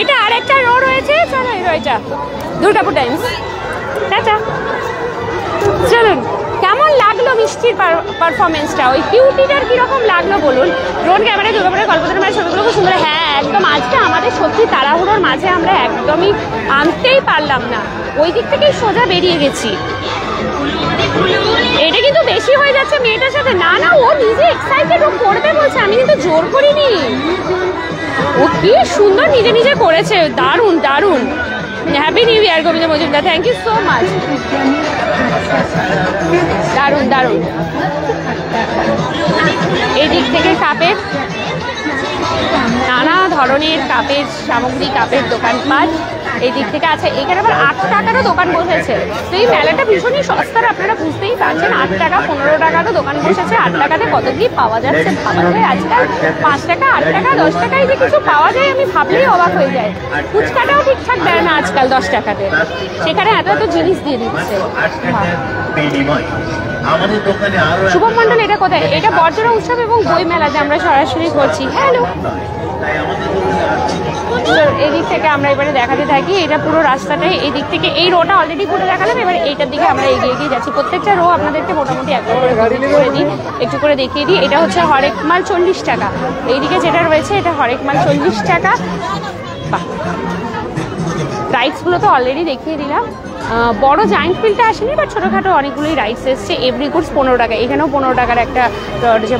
এটা আর একটা রো রয়েছে, চলো এই রয়েছে দুর্গাপুর টাইমস। টাটা। চলুন, কেমন লাগলো মিষ্টির পারফরমেন্সটা? ওই কিউটিটার কিরকম লাগলো বলুন? ড্রোন ক্যামেরায় দুর্গাপুরের কল্পতরু মেলার ছবিগুলো খুব সুন্দর। হ্যাঁ একদম, আজকে আমাদের সত্যি তাড়াহুড়োর মাঝে আমরা একদমই আনতেই পারলাম না, ওই দিক থেকেই সোজা বেরিয়ে গেছি। এটা কিন্তু বেশি হয়ে যাচ্ছে মেয়েটার সাথে। না না, ও নিজে এক্সাইটেড, ও করবে বলছে, আমি কিন্তু জোর করিনি। ও কি সুন্দর নিজে নিজে করেছে। দারুণ দারুণ। Happy new year Gobinda Majumdar, thank you so much. দারুণ দারুণ। এই দিক থেকে কাপের নানা ধরনের কাপের সামগ্রী, কাপের দোকানপাট এই দিক থেকে আছে। এখানে আবার 8 টাকারও দোকান বসেছে। তো এই মেলাটা ভীষণই সস্তার, আপনারা বুঝতেই পারছেন। 8 টাকা 15 টাকারও দোকান বসেছে। 8 টাকাতে কত কি পাওয়া যাচ্ছে ভাবা যায় আজকাল। 5 টাকা 8 টাকা 10 টাকায় যে কিছু পাওয়া যায় আমি ভাবলেই অবাক হয়ে যায়। ফুচকাটাও ঠিকঠাক দেয় না আজকাল 10 টাকাতে, সেখানে এত এত জিনিস দিয়ে দিচ্ছে। শুভম মন্ডল, এটা কোথায়? এটা বর্জনা উৎসব এবং বই মেলাতে আমরা সরাসরি করছি। হ্যালো, এদিক থেকে আমরা এবারে দেখাতে থাকি। এটা পুরো রাস্তাটাই এই দিক থেকে, এই রোটা অলরেডি পুরো দেখালাম। এবার এইটার দিকে আমরা এগিয়ে এগিয়ে যাচ্ছি। প্রত্যেকটা রো আপনাদেরকে মোটামুটি একবার করে দিই, একটু করে দেখিয়ে দিই। এটা হচ্ছে হরেক মাল 40 টাকা। এইদিকে যেটা রয়েছে এটা হরেক মাল 40 টাকা। বাহ, রাইডসগুলো তো অলরেডি দেখিয়ে দিলাম। বড় জায়েন্ট ফিল্ডটা আসেনি, বাট ছোটোখাটো অনেকগুলোই রাইডস এসছে। এভরি গুডস 15 টাকা। এখানেও 15 টাকার একটা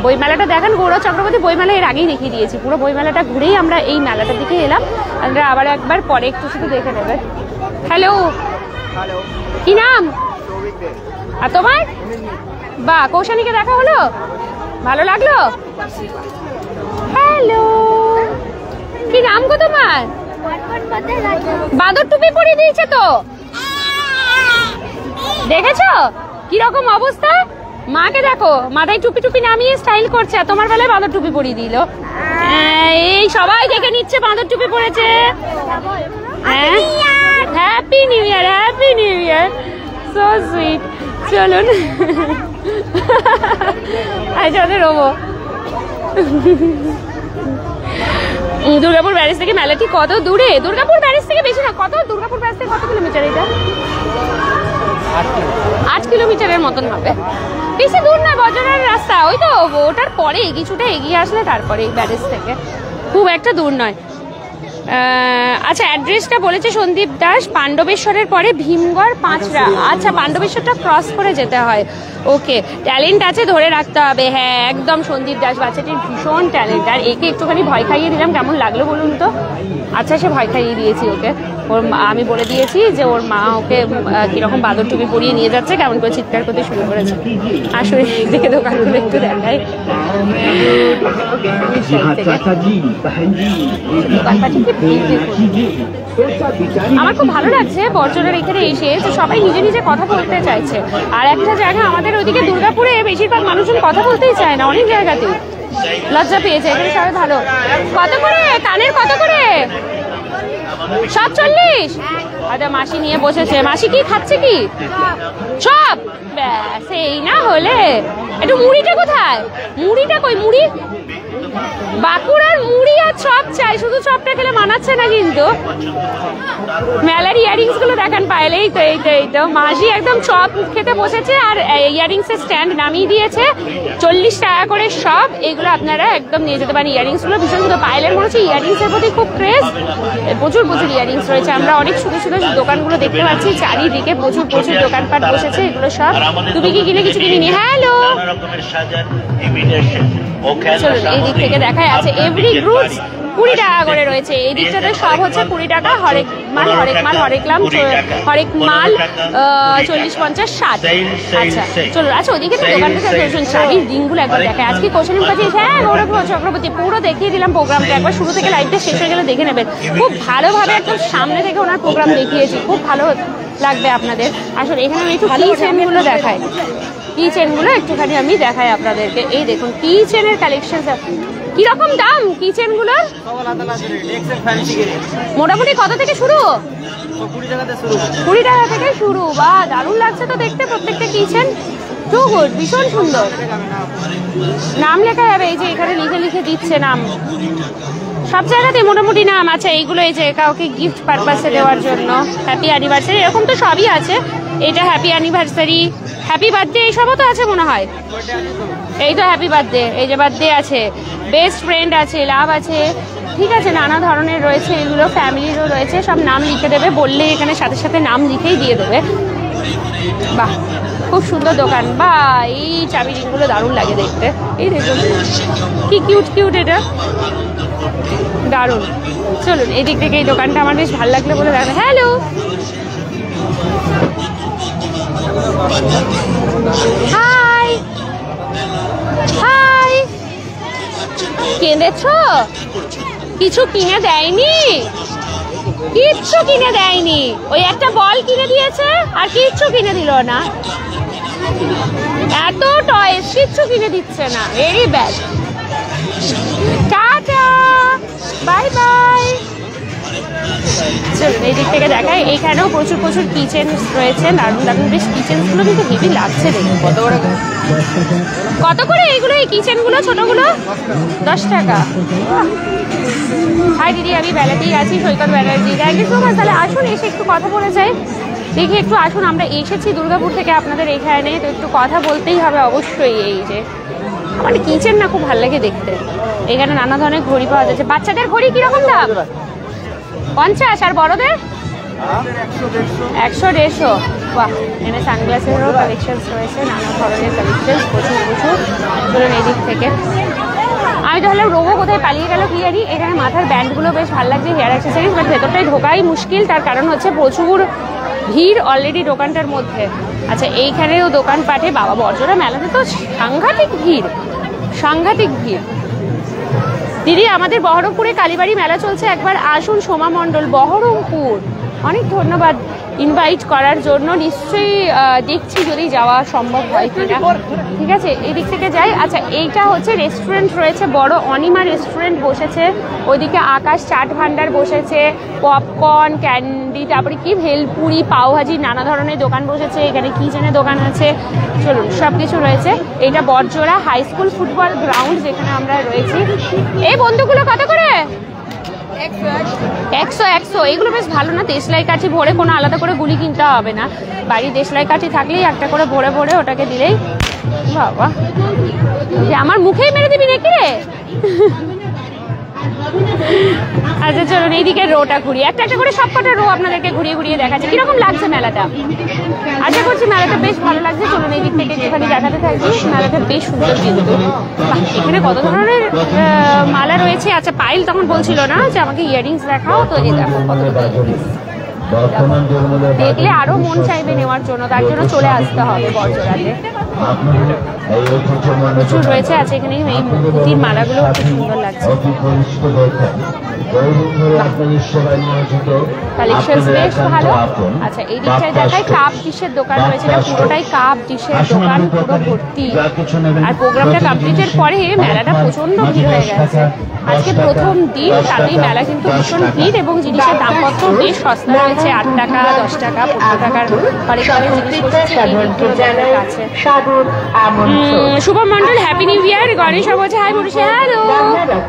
বইমেলাটা দেখান। গৌরব চক্রবর্তী বইমেলা এর আগেই দেখিয়ে দিয়েছি। পুরো বইমেলাটা ঘুরেই আমরা এই মেলাটার দিকে এলাম। আমরা আবার একবার পরে একটু শুধু দেখে নেবেন। হ্যালো, কি নাম? আর তোমার? বাহ, কৌশানীকে দেখা হলো, ভালো লাগলো। হ্যালো, কি নাম গো তোমার? বাঁদর টুপি পরিয়ে দিয়েছে তো, দেখেছো কিরকম অবস্থা? মাকে দেখো, মাথায় টুপি টুপি নামিয়ে স্টাইল করছে, আর তোমার বেলায় বাঁদর টুপি পরিয়ে দিল। এই সবাই দেখে নিচ্ছে বাঁদর টুপি পরেছে। Happy new year, happy new ইয়ার, সো সুইট। চলুন আচ্ছা রোবো। দুর্গাপুর ব্যারেজ থেকে মেলাটি কত দূরে? দুর্গাপুর ব্যারেজ থেকে বেশি না, কত? দুর্গাপুর ব্যারেজ থেকে কত কিলোমিটার? এটা 8 কিলোমিটারের মতন হবে, বেশি দূর না। বজরার রাস্তা ওই তো, ওটার পরে কিছুটা এগিয়ে আসলে তারপরে এই ব্যারেজ থেকে, খুব একটা দূর নয়। আচ্ছা অ্যাড্রেসটা বলেছে সন্দীপ দাস, পাণ্ডবেশ্বরের পরে ভীমগড় পাঁচরা। আচ্ছা পাণ্ডবেশ্বরটা ক্রস করে যেতে হয়। ওকে, ট্যালেন্ট আছে, ধরে রাখতে হবে। হ্যাঁ একদম সন্দীপ দাস বাচ্চাটির ভীষণ ট্যালেন্ট। আর একে একটুখানি ভয় খাইয়ে দিলাম, কেমন লাগলো বলুন তো? আচ্ছা সে ভয় খাইয়ে দিয়েছি ওকে। ওর আমি বলে দিয়েছি যে ওর মা ওকে কিরকম বাদর টুপি পরিয়ে নিয়ে যাচ্ছে, কেমন করে চিৎকার করতে শুরু করেছে। আসলে দেখে দোকানগুলো একটু দেখাই। আমার খুব ভালো লাগছে বর্জনের এখানে এসে, যে সবাই নিজে নিজে কথা বলতে চাইছে। আর একটা জায়গা আমাদের ওইদিকে দুর্গাপুরে বেশিরভাগ মানুষজন কথা বলতেই চায় না, অনেক জায়গাতে লজ্জা পেয়েছে। এখানে সবাই ভালো। কত করে কানের, কত করে? 47। আচ্ছা মাসি নিয়ে বসেছে। মাসি কি খাচ্ছে? কি চপ? ব্যাস এই না হলে। একটু মুড়িটা কোথায়? মুড়িটা কই? মুড়ি বাঁকুড়ার মুড়ি আর চপ চাই, শুধু চপটা খেলে মানাচ্ছে না কিন্তু। মেলার ইয়ারিংস গুলো দেখান পাইলে। এই তো এই তো এই তো মাসি একদম চপ খেতে বসেছে আর ইয়ারিংস এর স্ট্যান্ড নামিয়ে দিয়েছে। 40 টাকা করে সব। এগুলো আপনারা একদম নিয়ে যেতে পারেন। ইয়ারিংস গুলো ভীষণ সুন্দর। পায়েলের মনে হচ্ছে ইয়ারিংস এর প্রতি খুব ক্রেজ। প্রচুর প্রচুর ইয়ারিংস রয়েছে। আমরা অনেক সুন্দর সুন্দর দোকানগুলো দেখতে পাচ্ছি চারিদিকে, প্রচুর প্রচুর দোকানপাট বসেছে। এগুলো সব। তুমি কি কিনে কিছু কিনিনি? হ্যালো চলুন এই দিক থেকে দেখায়। আছে এভরি গ্রুপস 20 টাকা করে রয়েছে। এই দিকটাতে সব হচ্ছে 20 টাকা। হরেক মাল, হরেক মাল, হরেক মাল 40, 50, 60। আচ্ছা চলো। আচ্ছা ওদিকে তো দোকানটা শাড়ির রিংগুলো একবার দেখায়। আজকে কোশানির কাছে হ্যাঁ গৌরব চক্রবর্তী পুরো দেখিয়ে দিলাম প্রোগ্রামটা। একবার শুরু থেকে লাইভটা শেষ হয়ে গেলে দেখে নেবেন। খুব ভালোভাবে একদম সামনে থেকে ওনার প্রোগ্রাম দেখিয়েছি, খুব ভালো লাগবে আপনাদের। আসলে এখানে আমি একটু কি চেনগুলো দেখাই, কি চেনগুলো একটুখানি আমি দেখাই আপনাদেরকে। এই দেখুন কি চেনের কালেকশন, কিরকম দাম কি চেনগুলোর? মোটামুটি কত থেকে শুরু? 20 টাকা থেকে শুরু। বা দারুণ লাগছে তো দেখতে প্রত্যেকটা কি চেন। টু গুড, ভীষণ সুন্দর। নাম লেখা যাবে, এই যে এখানে লিখে লিখে দিচ্ছে নাম। সব জায়গাতে মোটামুটি নাম আছে। এইগুলো এই যে কাউকে গিফট পারপাসে দেওয়ার জন্য, হ্যাপি অ্যানিভার্সারি এরকম তো সবই আছে। এটা হ্যাপি অ্যানিভার্সারি, হ্যাপি বার্থডে এইসবও তো আছে মনে হয়। এই তো হ্যাপি বার্থডে, এই যে বার্থডে আছে, বেস্ট ফ্রেন্ড আছে, লাভ আছে, ঠিক আছে নানা ধরনের রয়েছে। এগুলো ফ্যামিলিরও রয়েছে। সব নাম লিখে দেবে, বললে এখানে সাথে সাথে নাম লিখেই দিয়ে দেবে। বাহ খুব সুন্দর দোকান। বা এই চাবি রিংগুলো দারুণ লাগে দেখতে। এই দেখুন কি কিউট কিউট, এটা দারুণ। চলুন এই দিক থেকে এই দোকানটা আমার বেশ ভালো লাগলো বলে দেখো। হ্যালো হাই হাই, কেঁদেছ? কিছু কিনে দেয়নি? কিচ্ছু কিনে দেয়নি। ওই একটা বল কিনে দিয়েছে আর কিচ্ছু কিনে দিল না। এত টয়েস কিচ্ছু কিনে দিচ্ছে না। Very bad. Tata bye bye. চলুন এই দিক থেকে দেখায়। এইখানেও প্রচুর প্রচুর কিচেন রয়েছে, দারুণ দারুণ বেশ কিচেনগুলো কিন্তু হেভি লাগছে দেখুন। কত করে এইগুলো, এই কিচেনগুলো ছোটগুলো? 10 টাকা। হাই দিদি, আমি বেলাতেই আছি, Saikat Banerjee. Thank you so much. তাহলে আসুন এসে একটু কথা বলে যাই। দেখি একটু আসুন, আমরা এসেছি দুর্গাপুর থেকে আপনাদের এখানে, তো একটু কথা বলতেই হবে অবশ্যই। এই যে আমার কিচেন না খুব ভালো লাগে দেখতে। এখানে নানা ধরনের ঘড়ি পাওয়া যাচ্ছে। বাচ্চাদের ঘড়ি কিরকম দাম? 50। আর বড়দের 100, 150। বাহ, এখানে সানগ্লাসেরও কালেকশনস রয়েছে, নানা ধরনের কালেকশনস প্রচুর প্রচুর। চলুন এই দিক থেকে। আমি তাহলে রোবো কোথায় পালিয়ে গেল কি জানি। এখানে মাথার ব্যান্ডগুলো বেশ ভালো লাগছে, হেয়ার অ্যাক্সেসরিজ, বাট ভেতরটাই ঢোকাই মুশকিল। তার কারণ হচ্ছে প্রচুর ভিড় অলরেডি দোকানটার মধ্যে। আচ্ছা এইখানেও দোকানপাটে বাবা বর্জরা মেলাতে তো সাংঘাতিক ভিড়, সাংঘাতিক ভিড়। দিদি আমাদের বহরমপুরে কালীবাড়ি মেলা চলছে, একবার আসুন। সোমা মণ্ডল, বহরমপুর। অনেক ধন্যবাদ ইনভাইট করার জন্য। নিশ্চয়ই দেখছি যদি যাওয়া সম্ভব হয় কিনা। ঠিক আছে এই দিক থেকে যাই। আচ্ছা এইটা হচ্ছে রেস্টুরেন্ট রয়েছে, বড় অনিমা রেস্টুরেন্ট বসেছে। ওইদিকে আকাশ চাট ভান্ডার বসেছে, পপকর্ন, ক্যান্ডি, তারপরে কি ভেলপুরি, পাওভাজি, নানা ধরনের দোকান বসেছে। এখানে কিচেনের দোকান আছে। চলুন সব কিছু রয়েছে। এটা Barjora high school football ground যেখানে আমরা রয়েছি। এই বন্ধুগুলো কত করে? 100। এগুলো বেশ ভালো না? দেশলাই কাঠি ভরে কোনো আলাদা করে গুলি কিনতে হবে না। বাড়ির দেশলাই কাঠি থাকলেই একটা করে ভরে ভরে ওটাকে দিলেই। বাবা আমার মুখেই মেরে দিবি নাকি রে? আচ্ছা চলুন এইদিকে রোটা ঘুরি, একটা একটা করে সবকটা রো আপনাদেরকে ঘুরিয়ে ঘুরিয়ে দেখাচ্ছি। কিরকম লাগছে মেলাটা? আশা করছি মেলাটা বেশ ভালো লাগছে। চলুন এই দিক থেকে একটুখানি দেখাতে থাকি। মেলাটা বেশ সুন্দর কিন্তু এখানে কত ধরনের মালা রয়েছে। আচ্ছা পাইল তখন বলছিল না যে আমাকে ইয়ারিংস দেখাও, তো এই দেখো কত দেখলে আরো মন চাইবে নেওয়ার জন্য, তার জন্য চলে আসতে হবে বড়জোড়াতে। প্রচুর রয়েছে। আছে এখানে এই মুক্তির মালাগুলো খুব সুন্দর লাগছে। কালেকশনস বেশ ভালো। আচ্ছা এই দিকটায় দেখায় কাপ ডিশের দোকান রয়েছে, এটা পুরোটাই কাপ ডিশের দোকান, পুরো ভর্তি। আর প্রোগ্রামটা কমপ্লিটের পরে মেলাটা প্রচন্ড ভিড় হয়ে গেছে। আজকে প্রথম দিন, তাতেই মেলা কিন্তু ভীষণ ভিড় এবং জিনিসের দামপত্র বেশ সস্তা রয়েছে। 8 টাকা, 10 টাকা, 15 টাকার অনেক অনেক জিনিস আছে। শুভম মন্ডল হ্যাপি নিউ ইয়ার। গণেশ বলছে হাই বলছে হ্যালো,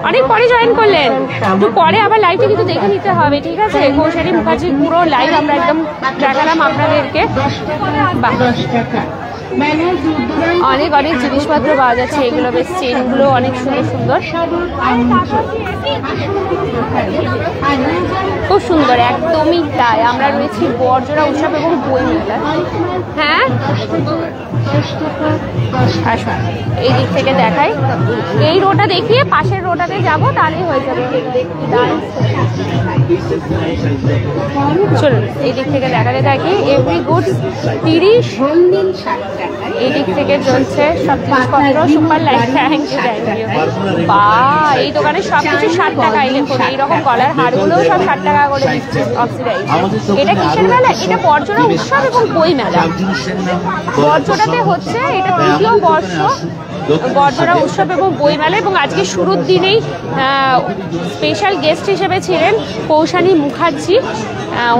অনেক পরে জয়েন করলেন, একটু পরে আবার লাইভটা কিন্তু দেখে নিতে হবে, ঠিক আছে? কৌশালী মুখার্জির পুরো লাইভ আমরা একদম দেখালাম আপনাদেরকে। অনেক অনেক জিনিসপত্র পাওয়া যাচ্ছে, এগুলো বেশ চেনগুলো অনেক সুন্দর সুন্দর, খুব সুন্দর, একদমই তাই। আমরা রয়েছি বড়জোড়া উৎসব এবং বই মেলা। হ্যাঁ আসুন এই দিক থেকে দেখাই, এই রোটা দেখিয়ে পাশের রোটাতে যাবো, তাহলেই হয়ে যাবে। চলুন এই দিক থেকে দেখাতে থাকি। এভরি গুড 30, এই দিক থেকে চলছে সব জিনিসপত্র super light. Thank you thank you. বা এই দোকানে সবকিছু 60 টাকায়। দেখুন এইরকম গলার হারগুলোও সব 60 টাকা করে দিচ্ছে অক্সিডাইজ। এটা কিসের মেলা? এটা বড়জোড়া উৎসব এবং বই মেলা। বড়জোড়াতে হচ্ছে এটা 3য় বর্ষ বড়জোড়া উৎসব এবং বই মেলা। এবং আজকে শুরুর দিনেই স্পেশাল গেস্ট হিসেবে ছিলেন কৌশানী মুখার্জি।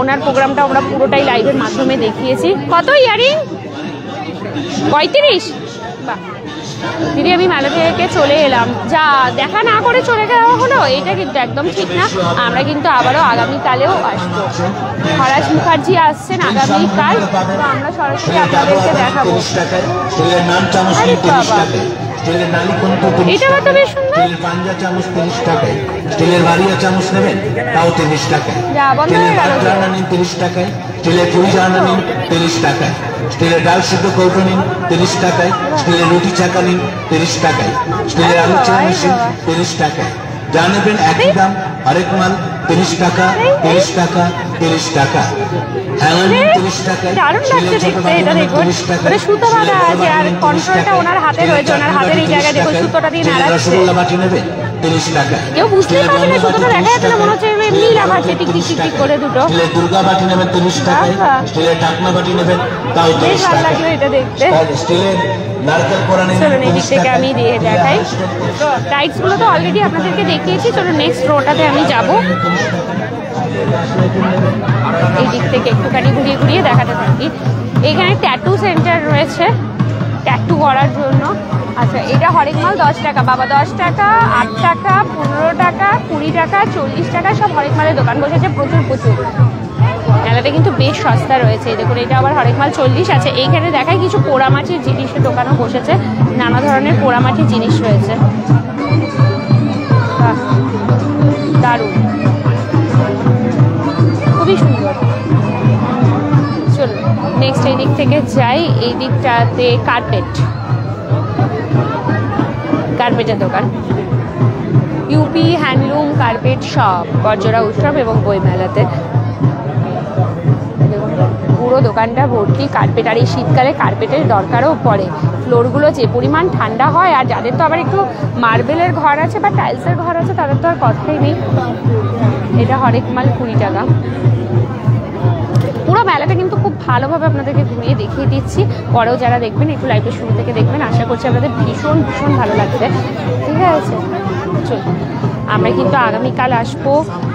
ওনার প্রোগ্রামটা আমরা পুরোটাই লাইভের মাধ্যমে দেখিয়েছি। কত ইয়ারিং? 35। বাহ দিদি, আমি মেলা থেকে চলে এলাম, যা দেখা না করে চলে যাওয়া হলো, এটা কিন্তু একদম ঠিক না। আমরা কিন্তু আবারও আগামীকালেও আসবো। হরাজ মুখার্জি আসছেন আগামীকাল, তো আমরা সরাসরি আপনাদেরকে দেখাবো। এটা তো বেশ সুন্দর। পাঞ্জা চামচ 30 টাকায়, স্টিলের বাড়িয়া চামচ নেবেন তাও 30 টাকায়, স্টিলের ভাত রান্না নিন 30 টাকায়, স্টিলের পুরি রান্না নিন 30 টাকায়, স্টিলের ডাল সিদ্ধ কৌটো নিন 30 টাকায়, স্টিলের রুটি চাকা নিন 30 টাকায়, স্টিলের আলু চা মেশিন 30 টাকায়। যা নেবেন একই দাম, আরেক মাল 30 টাকা, 30 টাকা, 30 টাকা। দারুণ লাগছে দেখতে। এটা দেখুন ওটা সুতো বাঁধা আছে আর কন্ট্রোলটা ওনার হাতে রয়েছে। ওনার হাতের এই জায়গায় দেখুন সুতোটা দিয়ে নাড়াচ্ছে। কেউ বুঝতেই পারবে না, সুতোটা দেখা যাচ্ছে না, মনে হচ্ছে এমনি লাগাচ্ছে টিক টিক টিক টিক করে দুটো। দুর্গা বাটি নেবেন 30 টাকায়, স্টিলের ঢাকনা বাটি নেবেন তাও 30 টাকা। ভালো লাগলো এটা দেখতে। স্টিলের নারকেল কোড়া নেবেন। চলুন এই দিক থেকে আমি দিয়ে দেখাই। তো টাইটস গুলো তো অলরেডি আপনাদেরকে দেখিয়েছি। চলুন নেক্সট রোটাতে আমি যাব। এই দিক থেকে একটুখানি ঘুরিয়ে ঘুরিয়ে দেখাতে থাকি। এখানে ট্যাটু সেন্টার রয়েছে ট্যাটু করার জন্য। আচ্ছা এটা হরেকমাল 10 টাকা, বাবা 10 টাকা, 8 টাকা, 15 টাকা, 20 টাকা, 40 টাকা, সব হরেকমালের দোকান বসেছে প্রচুর প্রচুর। মেলাতে কিন্তু বেশ সস্তা রয়েছে। দেখুন এটা আবার হরেকমাল 40 আছে। এইখানে দেখায় কিছু পোড়ামাটির জিনিসের দোকানও বসেছে, নানা ধরনের পোড়ামাটির জিনিস রয়েছে। দারুণ, খুবই সুন্দর। চলুন নেক্সট এই দিক থেকে যাই। এই দিকটাতে কার্পেটের দোকান, UP handloom carpet shop, Barjora উৎসব এবং বই মেলাতে। পুরো দোকানটা ভর্তি কার্পেট, আর এই শীতকালে কার্পেটের দরকারও পড়ে। ফ্লোরগুলো যে পরিমাণ ঠান্ডা হয়, আর যাদের তো আবার একটু মার্বেলের ঘর আছে বা টাইলসের ঘর আছে তাদের তো আর কথাই নেই। এটা হরেকমাল 20 টাকা। পুরো মেলাটা কিন্তু খুব ভালোভাবে আপনাদেরকে ঘুরিয়ে দেখিয়ে দিচ্ছি। পরেও যারা দেখবেন একটু লাইভের শুরু থেকে দেখবেন, আশা করছি আপনাদের ভীষণ ভীষণ ভালো লাগবে। ঠিক আছে চলুন, আমরা কিন্তু আগামীকাল আসবো,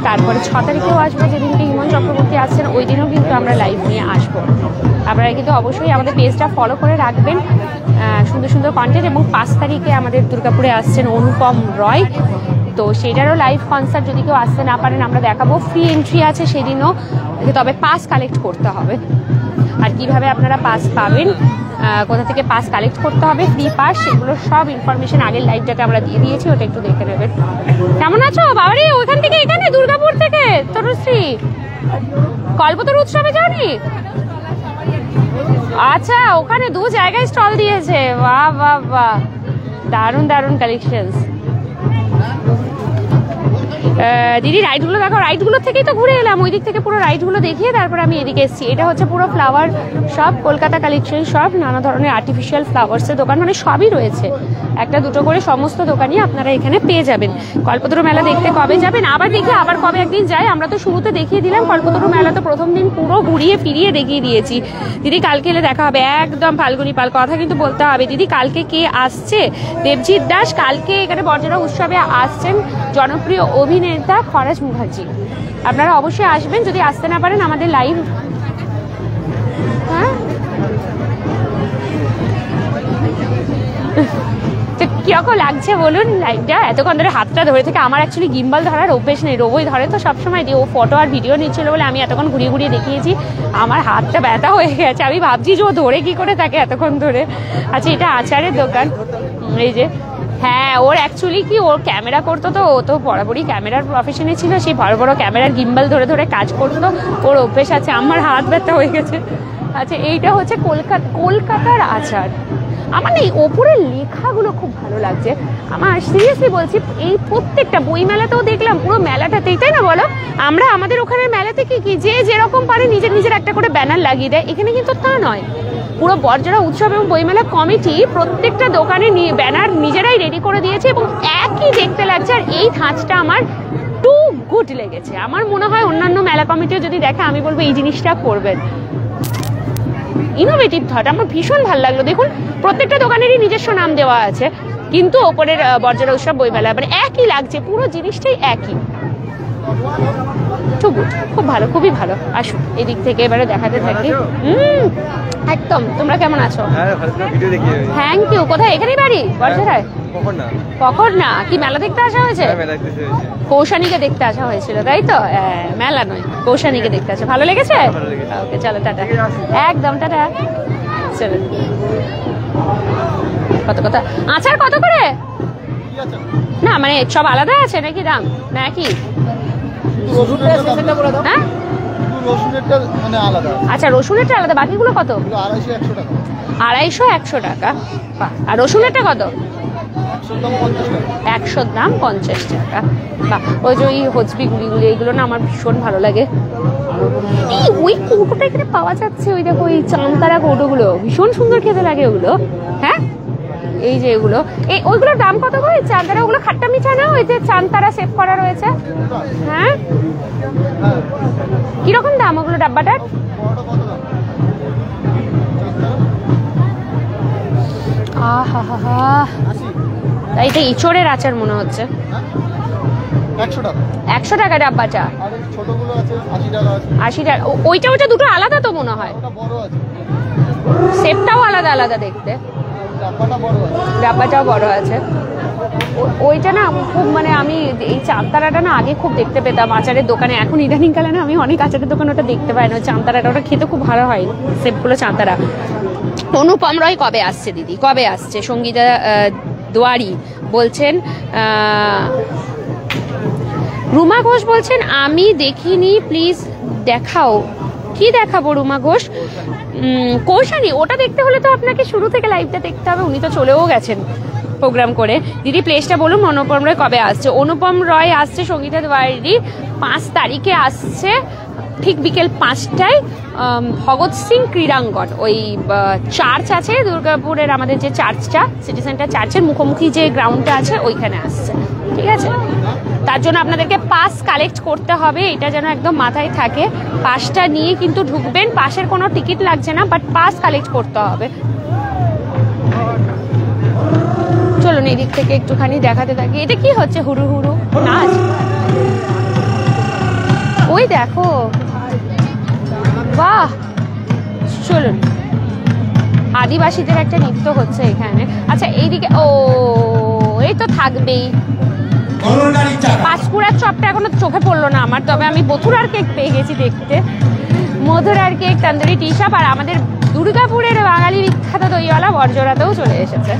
তারপরে 6 তারিখেও আসবো, যেদিনকে ইমন চক্রবর্তী আসছেন ওই দিনও কিন্তু আমরা লাইভ নিয়ে আসবো। আপনারা কিন্তু অবশ্যই আমাদের পেজটা ফলো করে রাখবেন, সুন্দর সুন্দর কন্টেন্ট। এবং 5 তারিখে আমাদের দুর্গাপুরে আসছেন অনুপম রয়, তো সেটারও লাইভ কনসার্ট। যদি কেউ আসতে না পারেন আমরা দেখাবো, ফ্রি এন্ট্রি আছে সেদিনও, তবে পাস কালেক্ট করতে হবে। আর কিভাবে আপনারা পাস পাবেন কোথা থেকে পাস কালেক্ট করতে হবে, ফ্রি পাস, সেগুলো সব ইনফরমেশন আগের লাইভটাতে আমরা দিয়ে দিয়েছি, ওটা একটু দেখে নেবেন। কেমন আছো বাবারে? ওইখান থেকে এখানে দুর্গাপুর থেকে তনুশ্রী কল্পতরু উৎসবে যাওনি? আচ্ছা, ওখানে 2 জায়গায় স্টল দিয়েছে। বাহ বাহ বাহ, দারুণ দারুণ কালেকশনস। দিদি রাইডগুলো দেখো, রাইডগুলোর থেকেই তো ঘুরে এলাম, ওই দিক থেকে পুরো রাইডগুলো দেখিয়ে তারপর আমি এদিকে এসেছি। এটা হচ্ছে পুরো flower shop, Kolkata collection shop, নানা ধরনের আর্টিফিশিয়াল ফ্লাওয়ার্সের দোকান, মানে সবই রয়েছে, একটা দুটো করে সমস্ত দোকানই আপনারা এখানে পেয়ে যাবেন। কল্পতরু মেলা দেখতে কবে যাবেন? আবার দেখি, আবার কবে একদিন যাই। আমরা তো শুরুতে দেখিয়ে দিলাম, কল্পতরু মেলা তো প্রথম দিন পুরো ঘুরিয়ে ফিরিয়ে দেখিয়ে দিয়েছি। দিদি কালকে এলে দেখা হবে একদম। ফাল্গুনি পাল, কথা কিন্তু বলতে হবে দিদি। কালকে কে আসছে? দেবজিৎ দাস। কালকে এখানে বর্জনা উৎসবে আসছেন জনপ্রিয় অভিনেতা ফরাজ মুখার্জি। আপনারা অবশ্যই আসবেন, যদি আসতে না পারেন আমাদের লাইভ। হ্যাঁ, কিরকম লাগছে বলুন লাইভটা? এতক্ষণ ধরে হাতটা ধরে থেকে, আমার অ্যাকচুয়ালি গিম্বাল ধরার অভ্যেস নেই, রবই ধরে তো সবসময় দিয়ে, ও ফটো আর ভিডিও নিচ্ছিল বলে আমি এতক্ষণ ঘুরিয়ে ঘুরিয়ে দেখিয়েছি। আমার হাতটা ব্যথা হয়ে গেছে, আমি ভাবছি যে ও ধরে কি করে থাকে এতক্ষণ ধরে। আচ্ছা, এটা আচারের দোকান, এই যে। হ্যাঁ, ওর অ্যাকচুয়ালি কি, ওর ক্যামেরা করতো তো, ও তো বরাবরই ক্যামেরার প্রফেশনে ছিল, সেই বড় বড় ক্যামেরার গিম্বাল ধরে ধরে কাজ করতো, ওর অভ্যেস আছে। আমার হাত ব্যথা হয়ে গেছে। আচ্ছা, এইটা হচ্ছে কলকাতার আচার। আমার এই ওপরের লেখাগুলো খুব ভালো লাগছে আমার, সিরিয়াসলি বলছি। এই প্রত্যেকটা বইমেলাতেও দেখলাম, পুরো মেলাটাতেই, তাই না বলো? আমরা আমাদের ওখানের মেলাতে কি যে যেরকম পারে নিজের নিজের একটা করে ব্যানার লাগিয়ে দেয়, এখানে কিন্তু তা নয়। পুরো বর্জনা উৎসব এবং বইমেলা কমিটি প্রত্যেকটা দোকানে ব্যানার নিজেরাই রেডি করে দিয়েছে এবং একই দেখতে লাগছে। আর এই ধাঁচটা আমার টু গুড লেগেছে। আমার মনে হয় অন্যান্য মেলা কমিটিও যদি দেখে, আমি বলবো এই জিনিসটা করবেন। ইনোভেটিভ থট, আমার ভীষণ ভালো লাগলো। দেখুন, প্রত্যেকটা দোকানেরই নিজস্ব নাম দেওয়া আছে, কিন্তু ওপরের বর্জনা উৎসব বইমেলা মানে একই লাগছে, পুরো জিনিসটাই একই। টু গুড, খুব ভালো, খুবই ভালো। আসুন এদিক থেকে এবারে দেখাতে থাকি। একদম। তোমরা কেমন আছো? Thank you. কোথায়? এখানেই বাড়ি বর্জনায়? কখন না কি মেলা দেখতে আসা হয়েছে? কৌশানীকে দেখতে আসা হয়েছিল, তাই তো? মেলা নয়, কৌশানীকে দেখতে আসা। ভালো লেগেছে? ওকে, চলো টাটা। একদম টাটা, চলো। কত কথা আচার কত করে? না মানে সব আলাদা আছে নাকি দাম? নাকি হ্যাঁ? আচ্ছা, রসুনেরটা আলাদা, বাকিগুলো কত? 250-100 টাকা। আর রসুনেরটা কত? 100 দাম 50 টাকা। বাহ, ওই যে ওই হচবি গুলিগুলি, এইগুলো না আমার ভীষণ ভালো লাগে। ওই কৌটোটা এখানে পাওয়া যাচ্ছে, ওই দেখো, ওই চামতারা কৌটোগুলো ভীষণ সুন্দর খেতে লাগে ওগুলো। হ্যাঁ, এই যে এগুলো, এই ওইগুলোর দাম কত করে? চামতারা, ওগুলো খাট্টা মিঠা না? ওই যে চামতারা সেভ করা রয়েছে। হ্যাঁ, কিরকম দাম ওগুলো ডাব্বাটার? তাই তো ইঁচড়ের আচার মনে হচ্ছে। 100 টাকা ডাব্বাটা। 80 টাকা। ওইটা দুটো আলাদা তো মনে হয়, সেটটাও আলাদা আলাদা দেখতে। ডাব্বাটাও বড় আছে। ওইটা না খুব, মানে আমি এই চামতারাটা না আগে খুব দেখতে পেতাম আচারের দোকানে, এখন ইদানিং কালে না আমি অনেক আচারের দোকানে ওটা দেখতে পাই না। ওই চামতারাটা, ওটা খেতে খুব ভালো হয়, সেপগুলো চামতারা। অনুপম রয় কবে আসছে দিদি? কবে আসছে? সঙ্গীতা দুয়ারি বলছেন। রুমা ঘোষ বলছেন আমি দেখিনি, প্লিজ দেখাও। কি দেখাবো রুমা ঘোষ? কৌশানী, ওটা দেখতে হলে তো আপনাকে শুরু থেকে লাইভটা দেখতে হবে। উনি তো চলেও গেছেন প্রোগ্রাম করে। দিদি প্লেসটা বলুন, অনুপম রয় কবে আসছে? অনুপম রয় আসছে সঙ্গীতা দুয়ারি 5 তারিখে আসছে, ঠিক বিকেল 5টায়, ভগৎ সিং ক্রীড়াঙ্গন, ওই চার্চ আছে দুর্গাপুরের, আমাদের যে চার্চটা, সিটি সেন্টার চার্চের মুখোমুখি যে গ্রাউন্ডটা আছে, ওইখানে আসছে। ঠিক আছে, তার জন্য আপনাদেরকে পাস কালেক্ট করতে হবে, এটা যেন একদম মাথায় থাকে। পাসটা নিয়ে কিন্তু ঢুকবেন, পাসের কোনো টিকিট লাগছে না, বাট পাস কালেক্ট করতে হবে। চলুন এই দিক থেকে একটুখানি দেখাতে থাকি। এটা কি হচ্ছে? হুরু হুরু নাচ। ওই দেখো, বাহ, চলুন। আদিবাসীদের একটা নৃত্য হচ্ছে এখানে। আচ্ছা, এইদিকে, ও এই তো থাকবেই। পাঁশকুড়ার চপটা এখনো চোখে পড়লো না আমার, তবে আমি বথুরার কেক পেয়ে গেছি দেখতে। মধুরার কেক, তন্দুরি টি শপ, আর আমাদের দুর্গাপুরের বাঙালি বিখ্যাত দইওয়ালা বড়জোড়াতেও চলে এসেছে।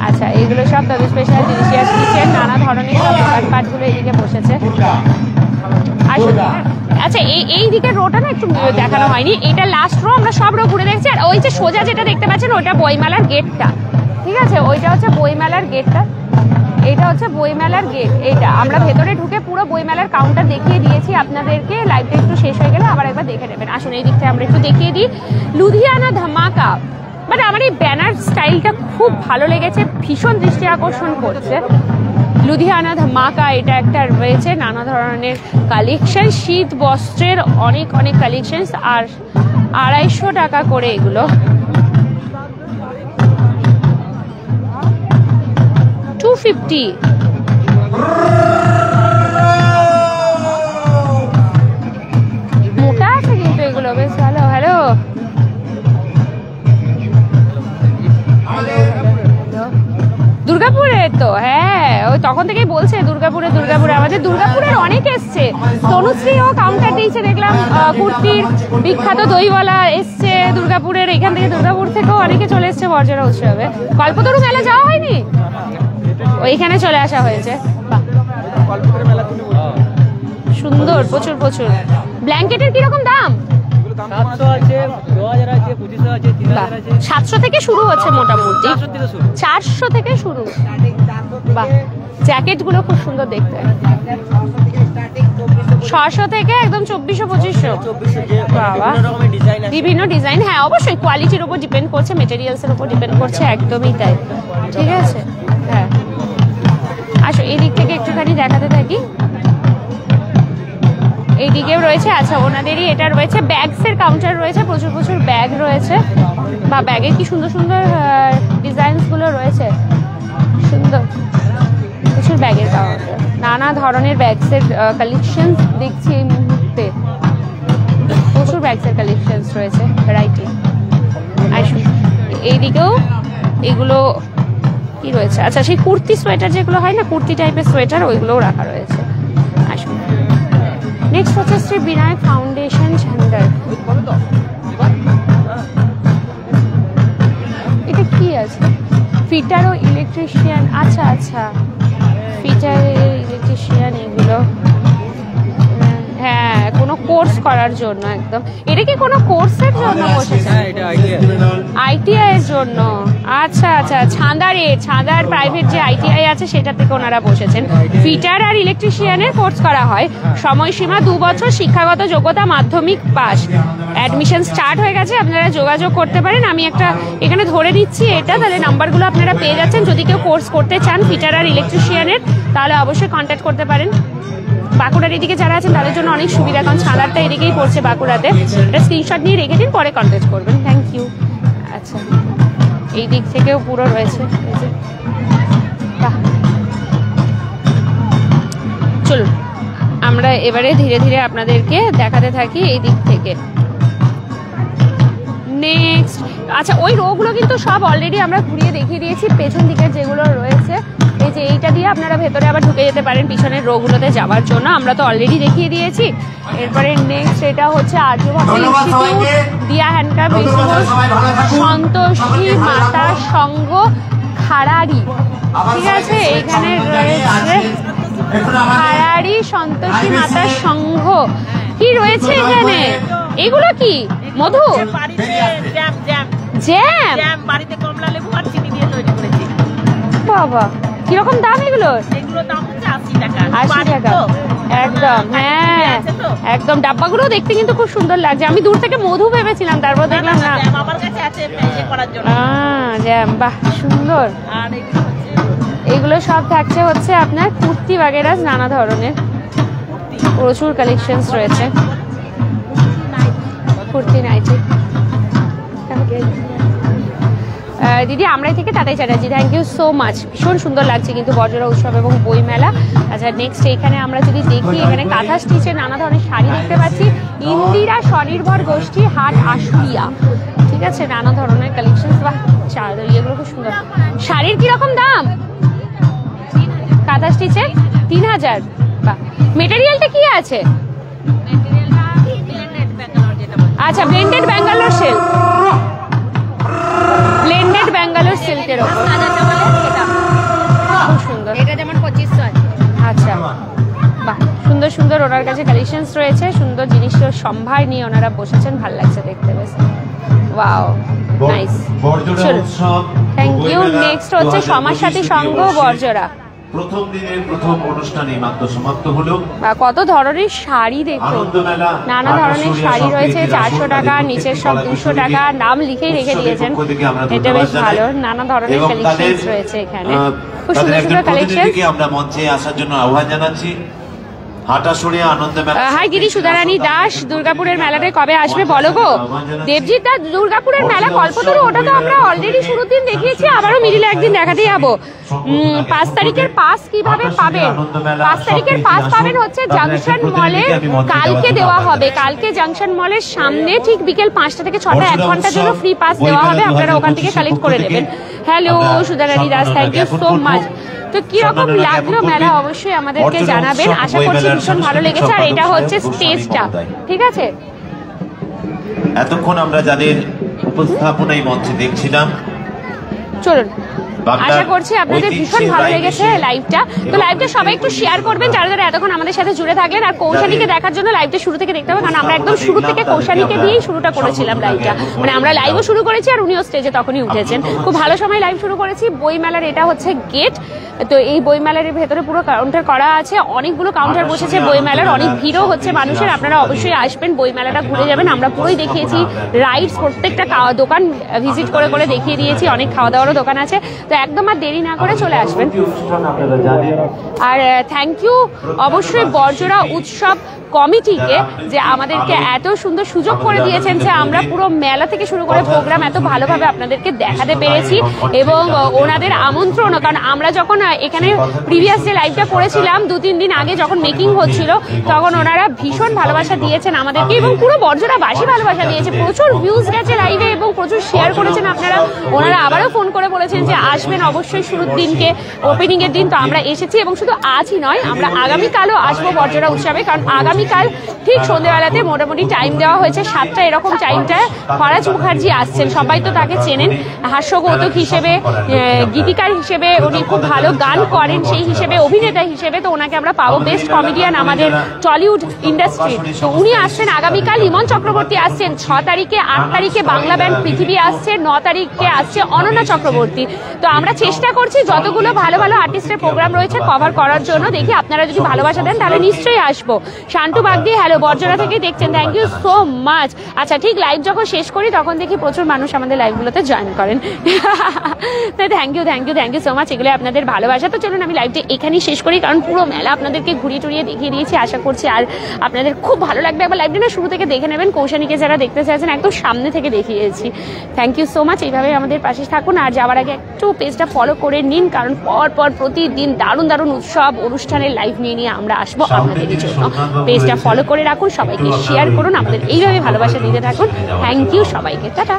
আচ্ছা, এইগুলো সব তবে স্পেশাল ডিলিশিয়াস কিচেন, নানা ধরনের সব দোকানপাটগুলো এইদিকে বসেছে। আচ্ছা, এই দিকের রোটা না একটু দেখানো হয়নি, এটা লাস্ট রো, আমরা সব রো ঘুরে দেখছি। আর ওই যে সোজা যেটা দেখতে পাচ্ছেন ওইটা বইমেলার গেটটা, ঠিক আছে, ওইটা হচ্ছে বইমেলার গেটটা, এইটা হচ্ছে বইমেলার গেট। এইটা আমরা ভেতরে ঢুকে পুরো বইমেলার কাউন্টার দেখিয়ে দিয়েছি আপনাদেরকে, লাইভটা একটু শেষ হয়ে গেলে আবার একবার দেখে নেবেন। আসুন এই দিক থেকে আমরা একটু দেখিয়ে দিই লুধিয়ানা ধামাকা। বাট আমার এই ব্যানার স্টাইলটা খুব ভালো লেগেছে, ভীষণ দৃষ্টি আকর্ষণ করছে। লুধিয়ানা ধামাকা, এটা একটা রয়েছে নানা ধরনের কালেকশন, শীত বস্ত্রের অনেক অনেক কালেকশন, আর 250 টাকা করে এগুলো। $250। মোটা আছে কিন্তু এগুলো বেশ ভালো। হ্যালো, দুর্গাপুরের তো, হ্যাঁ ওই তখন থেকেই বলছে দুর্গাপুরে দুর্গাপুরে, আমাদের দুর্গাপুরের অনেক এসছে। তনুশ্রীও কাউন্টার দিয়েছে দেখলাম, কুর্তির বিখ্যাত দইওয়ালা এসছে দুর্গাপুরের, এখান থেকে দুর্গাপুর থেকেও অনেকে চলে এসছে বড়জোড়া উৎসবে। কল্পতরু মেলা যাওয়া হয়নি, ওইখানে চলে আসা হয়েছে। সুন্দর, প্রচুর প্রচুর। ব্ল্যাঙ্কেটের কিরকম দাম? 700 থেকে শুরু হচ্ছে মোটামুটি, 400 থেকে শুরু। বাহ, জ্যাকেট গুলো খুব সুন্দর দেখতে, 600 থেকে একদম 2400-2500। বাবা, বিভিন্ন ডিজাইন। হ্যাঁ অবশ্যই কোয়ালিটির উপর ডিপেন্ড করছে, মেটেরিয়ালস এর উপর ডিপেন্ড করছে, একদমই তাই। ঠিক আছে, হ্যাঁ আসো এই দিক থেকে একটুখানি দেখাতে থাকি। এইদিকেও রয়েছে, আচ্ছা ওনাদেরই এটা রয়েছে, ব্যাগসের কাউন্টার রয়েছে, প্রচুর প্রচুর ব্যাগ রয়েছে। বা ব্যাগের কি সুন্দর সুন্দর ডিজাইনস গুলো রয়েছে, সুন্দর প্রচুর ব্যাগের কাউন্টার, নানা ধরনের ব্যাগসের কালেকশন দেখছি এই মুহূর্তে, প্রচুর ব্যাগসের কালেকশন রয়েছে, ভ্যারাইটি। আসুন এইদিকেও এগুলো কি রয়েছে, আচ্ছা সেই কুর্তি সোয়েটার যেগুলো হয় না, কুর্তি টাইপের সোয়েটার, ওইগুলোও রাখা রয়েছে। আসুন নেক্সট হচ্ছে শ্রী বিনায়ক ফাউন্ডেশন ঝান্ডার। এটা কি আছে? ফিটার ও ইলেকট্রিশিয়ান, আচ্ছা আচ্ছা ফিটার ইলেকট্রিশিয়ান এগুলো, হ্যাঁ কোনো কোর্স করার জন্য একদম। এটা কি কোনো কোর্সের জন্য বসেছে? আইটিআই এর জন্য, আচ্ছা আচ্ছা, ছাঁদার প্রাইভেট যে আইটিআই আছে সেটা থেকে ওনারা বসেছেন। ফিটার আর ইলেকট্রিশিয়ানের কোর্স করা হয়, সময়সীমা 2 বছর, শিক্ষাগত যোগ্যতা মাধ্যমিক পাস। অ্যাডমিশন স্টার্ট হয়ে গেছে, আপনারা যোগাযোগ করতে পারেন। আমি একটা এখানে ধরে দিচ্ছি এটা, তাহলে নাম্বারগুলো আপনারা পেয়ে যাচ্ছেন। যদি কেউ কোর্স করতে চান ফিটার আর ইলেকট্রিশিয়ানের, তাহলে অবশ্যই কন্ট্যাক্ট করতে পারেন। বাঁকুড়ার এদিকে যারা আছেন তাদের জন্য অনেক সুবিধা, কারণ ছাদারটা এদিকেই পড়ছে বাঁকুড়াতে। এটা স্ক্রিনশট নিয়ে রেখে দিন, পরে কন্ট্যাক্ট করবেন। Thank you. আচ্ছা এই দিক থেকেও পুরো রয়েছে, চলুন আমরা এবারে ধীরে ধীরে আপনাদেরকে দেখাতে থাকি এই দিক থেকে। নেক্সট, আচ্ছা ওই রোগুলো কিন্তু সব অলরেডি আমরা ঘুরিয়ে দেখিয়ে দিয়েছি, পেছন দিকের যেগুলো রয়েছে এই যে এইটা দিয়ে আপনারা ভেতরে আবার ঢুকে যেতে পারেন পিছনের রোগুলোতে যাওয়ার জন্য, আমরা তো অলরেডি দেখিয়ে দিয়েছি। এরপরে নেক্সট এটা হচ্ছে আর্যভট্ট ইনস্টিটিউট, দিয়া হ্যান্ডক্রাফট বিজনেস, সন্তোষী মাতা সংঘ খাড়ারি, ঠিক আছে এইখানে রয়েছে খাড়ারি সন্তোষী মাতা সংঘ। কি রয়েছে এখানে? এগুলো কি মধু? জ্যাম, বাড়িতে কমলা লেবু আর চিনি দিয়ে তৈরি করেছি। বাবা কিরকম দাম এগুলোর? এগুলোর দাম হচ্ছে 80 টাকা। 80 টাকা একদম, হ্যাঁ একদম। ডাব্বাগুলো দেখতে কিন্তু খুব সুন্দর লাগছে, আমি দূর থেকে মধু ভেবেছিলাম, তারপর দেখলাম না, আমার কাছে আছে ইয়ে করার জন্য। জ্যাম, বাহ সুন্দর। আর এগুলো সব থাকছে হচ্ছে আপনার কুর্তি বাগেরাজ, নানা ধরনের প্রচুর কালেকশনস রয়েছে, কুর্তি নাইটি। দিদি আমরাই থেকে Tatai Chatterjee, thank you so much. ভীষণ সুন্দর লাগছে কিন্তু বড়জোড়া উৎসব এবং বইমেলা। আচ্ছা নেক্সট এখানে আমরা যদি দেখি, এখানে কাঁথা স্টিচের নানা ধরনের শাড়ি দেখতে পাচ্ছি, ইন্দিরা স্বনির্ভর গোষ্ঠী হাট আশুলিয়া, ঠিক আছে নানা ধরনের কালেকশন। বাহ এগুলো খুব সুন্দর। শাড়ির কিরকম দাম? কাঁথা স্টিচের 3000। বাহ, মেটেরিয়ালটা কি আছে? আচ্ছা, blended Bangalore silk, blended Bangalore সিল্কের ওপর খুব সুন্দর। এটা যেমন 2500 আছে। আচ্ছা, বাহ, সুন্দর সুন্দর ওনার কাছে কালেকশনস রয়েছে, সুন্দর জিনিসের সম্ভার নিয়ে ওনারা বসেছেন, ভালো লাগছে দেখতে বেশ। Wow, nice. Thank you. Next হচ্ছে সমাজসাথী সংঘ বর্জরা। প্রথম দিনের প্রথম অনুষ্ঠানে মাত্র সমাপ্ত হলো। কত ধরনের শাড়ি দেখুন, নানা ধরনের শাড়ি রয়েছে, 400 টাকা, নিচের সব 200 টাকা, নাম লিখেই রেখে দিয়েছেন, এটা বেশ ভালো। নানা ধরনের কালেকশনস রয়েছে এখানে, খুব সুন্দর সুন্দর কালেকশন। আমরা মঞ্চে আসার জন্য আহ্বান জানাচ্ছি। হাই গিরি সুধারানী দাস, দুর্গাপুরের মেলাতে কবে আসবে বলো গো? দেবজিৎ দা, দুর্গাপুরের মেলা কল্পতরু, ওটা তো আমরা অলরেডি শুরুর দিন দেখিয়েছি, আবারও মিডিলে একদিন দেখাতে যাবো। 5 তারিখের পাস কিভাবে পাবেন? 5 তারিখের পাস পাবেন হচ্ছে জাংশন মলে, কালকে দেওয়া হবে। কালকে জাংশন মলের সামনে ঠিক বিকেল 5টা থেকে 6টা 1 ঘন্টার জন্য ফ্রি পাস দেওয়া হবে, আপনারা ওখান থেকে কালেক্ট করে নেবেন। Hello Sudharani Das, thank you so much. তো কিরকম লাগলো মেলা অবশ্যই আমাদেরকে জানাবেন, আশা করছি ভীষণ ভালো লেগেছে। আর এটা হচ্ছে স্টেজটা, ঠিক আছে? এতক্ষণ আমরা যাদের উপস্থাপনায় মঞ্চে দেখছিলাম, চলুন, আশা করছি আপনাদের ভীষণ ভালো লেগেছে লাইভটা। তো লাইভটা সবাই একটু শেয়ার করবেন যারা যারা এতক্ষণ আমাদের সাথে জুড়ে থাকলেন। আর কৌশানীকে দেখার জন্য লাইভটা শুরু থেকে দেখতে হবে, কারণ আমরা একদম শুরু থেকে কৌশানীকে দিয়েই শুরুটা করেছিলাম লাইভটা। মানে আমরা লাইভও শুরু করেছি আর উনিও স্টেজে তখনই উঠেছেন। খুব ভালো সময় লাইভ শুরু করেছি। বইমেলার এটা হচ্ছে গেট। তো এই বইমেলার ভেতরে পুরো কাউন্টার করা আছে, অনেকগুলো কাউন্টার বসেছে বইমেলার, অনেক ভিড়ও হচ্ছে মানুষের। আপনারা অবশ্যই আসবেন, বইমেলাটা ঘুরে যাবেন। আমরা পুরোই দেখিয়েছি রাইডস, প্রত্যেকটা দোকান ভিজিট করে করে দেখিয়ে দিয়েছি, অনেক খাওয়া দাওয়ারও দোকান আছে। তো একদম আর দেরি না করে চলে আসবেন। আর থ্যাংক ইউ অবশ্যই বর্জরা উৎসব কমিটিকে, যে আমাদেরকে এত সুন্দর সুযোগ করে দিয়েছেন যে আমরা পুরো মেলা থেকে শুরু করে প্রোগ্রাম এত ভালোভাবে আপনাদেরকে দেখাতে পেরেছি। এবং ওনাদের আমন্ত্রণ, কারণ আমরা যখন এখানে প্রিভিয়াস যে লাইভটা করেছিলাম 2-3 দিন আগে যখন মেকিং হচ্ছিল, তখন ওনারা ভীষণ ভালোবাসা দিয়েছেন আমাদেরকে এবং পুরো বর্জরাবাসী ভালোবাসা দিয়েছে। প্রচুর ভিউজ গেছে লাইভে এবং প্রচুর শেয়ার করেছেন আপনারা। ওনারা আবারও ফোন করে বলেছেন যে আসবেন অবশ্যই শুরুর দিনকে, ওপেনিং এর দিন। তো আমরা এসেছি এবং শুধু আজই নয়, আমরা আগামীকালও আসবো বর্জরা উৎসবে, কারণ আগামীকাল ঠিক সন্ধ্যেবেলাতে মোটামুটি টাইম দেওয়া হয়েছে 7টা, এরকম টাইমটায় ফরাজ মুখার্জি আসছেন। সবাই তো তাকে চেনেন হাস্যকৌতুক হিসেবে, গীতিকার হিসেবে, উনি খুব ভালো গান করেন সেই হিসেবে, অভিনেতা হিসেবে। তো ওনাকে আমরা পাবো, বেস্ট কমেডিয়ান আমাদের টলিউড ইন্ডাস্ট্রি। তো উনি আসছেন আগামীকাল। ইমন চক্রবর্তী আসছেন 6 তারিখে, 8 তারিখে বাংলা ব্যান্ড পৃথিবী আসছে, 9 তারিখে আসছে অনন্যা চক্রবর্তী। তো আমরা চেষ্টা করছি যতগুলো ভালো ভালো আর্টিস্টের প্রোগ্রাম রয়েছে কভার করার জন্য। দেখি আপনারা যদি ভালোবাসা দেন তাহলে নিশ্চয়ই আসবো। শান্তু বাগদি, হ্যালো, বর্জরা থেকে দেখছেন, থ্যাংক ইউ সো মাচ। আচ্ছা, ঠিক লাইভ যখন শেষ করি তখন দেখি প্রচুর মানুষ আমাদের লাইভগুলোতে জয়েন করেন। তো থ্যাংক ইউ সো মাচ, এগুলো আপনাদের ভালোবাসা। তো চলুন আমি লাইভটা এখানেই শেষ করি, কারণ পুরো মেলা আপনাদেরকে ঘুরিয়ে টুরিয়ে দেখিয়ে দিয়েছি। আশা করছি আর আপনাদের খুব ভালো লাগবে। একবার লাইভটা না শুরু থেকে দেখে নেবেন, কৌশানীকে যারা দেখতে চাইছেন একদম সামনে থেকে দেখিয়েছি। থ্যাংক ইউ সো মাচ, এইভাবে আমাদের পাশে থাকুন। আর যাওয়ার আগে একটু পেজটা ফলো করে নিন, কারণ পর প্রতিদিন দারুণ দারুণ উৎসব অনুষ্ঠানের লাইভ নিয়ে আমরা আসবো আপনাদের জন্য। পেজটা ফলো করে রাখুন, সবাইকে শেয়ার করুন, আমাদের এইভাবে ভালোবাসা দিতে থাকুন। থ্যাংক ইউ সবাইকে, টাটা।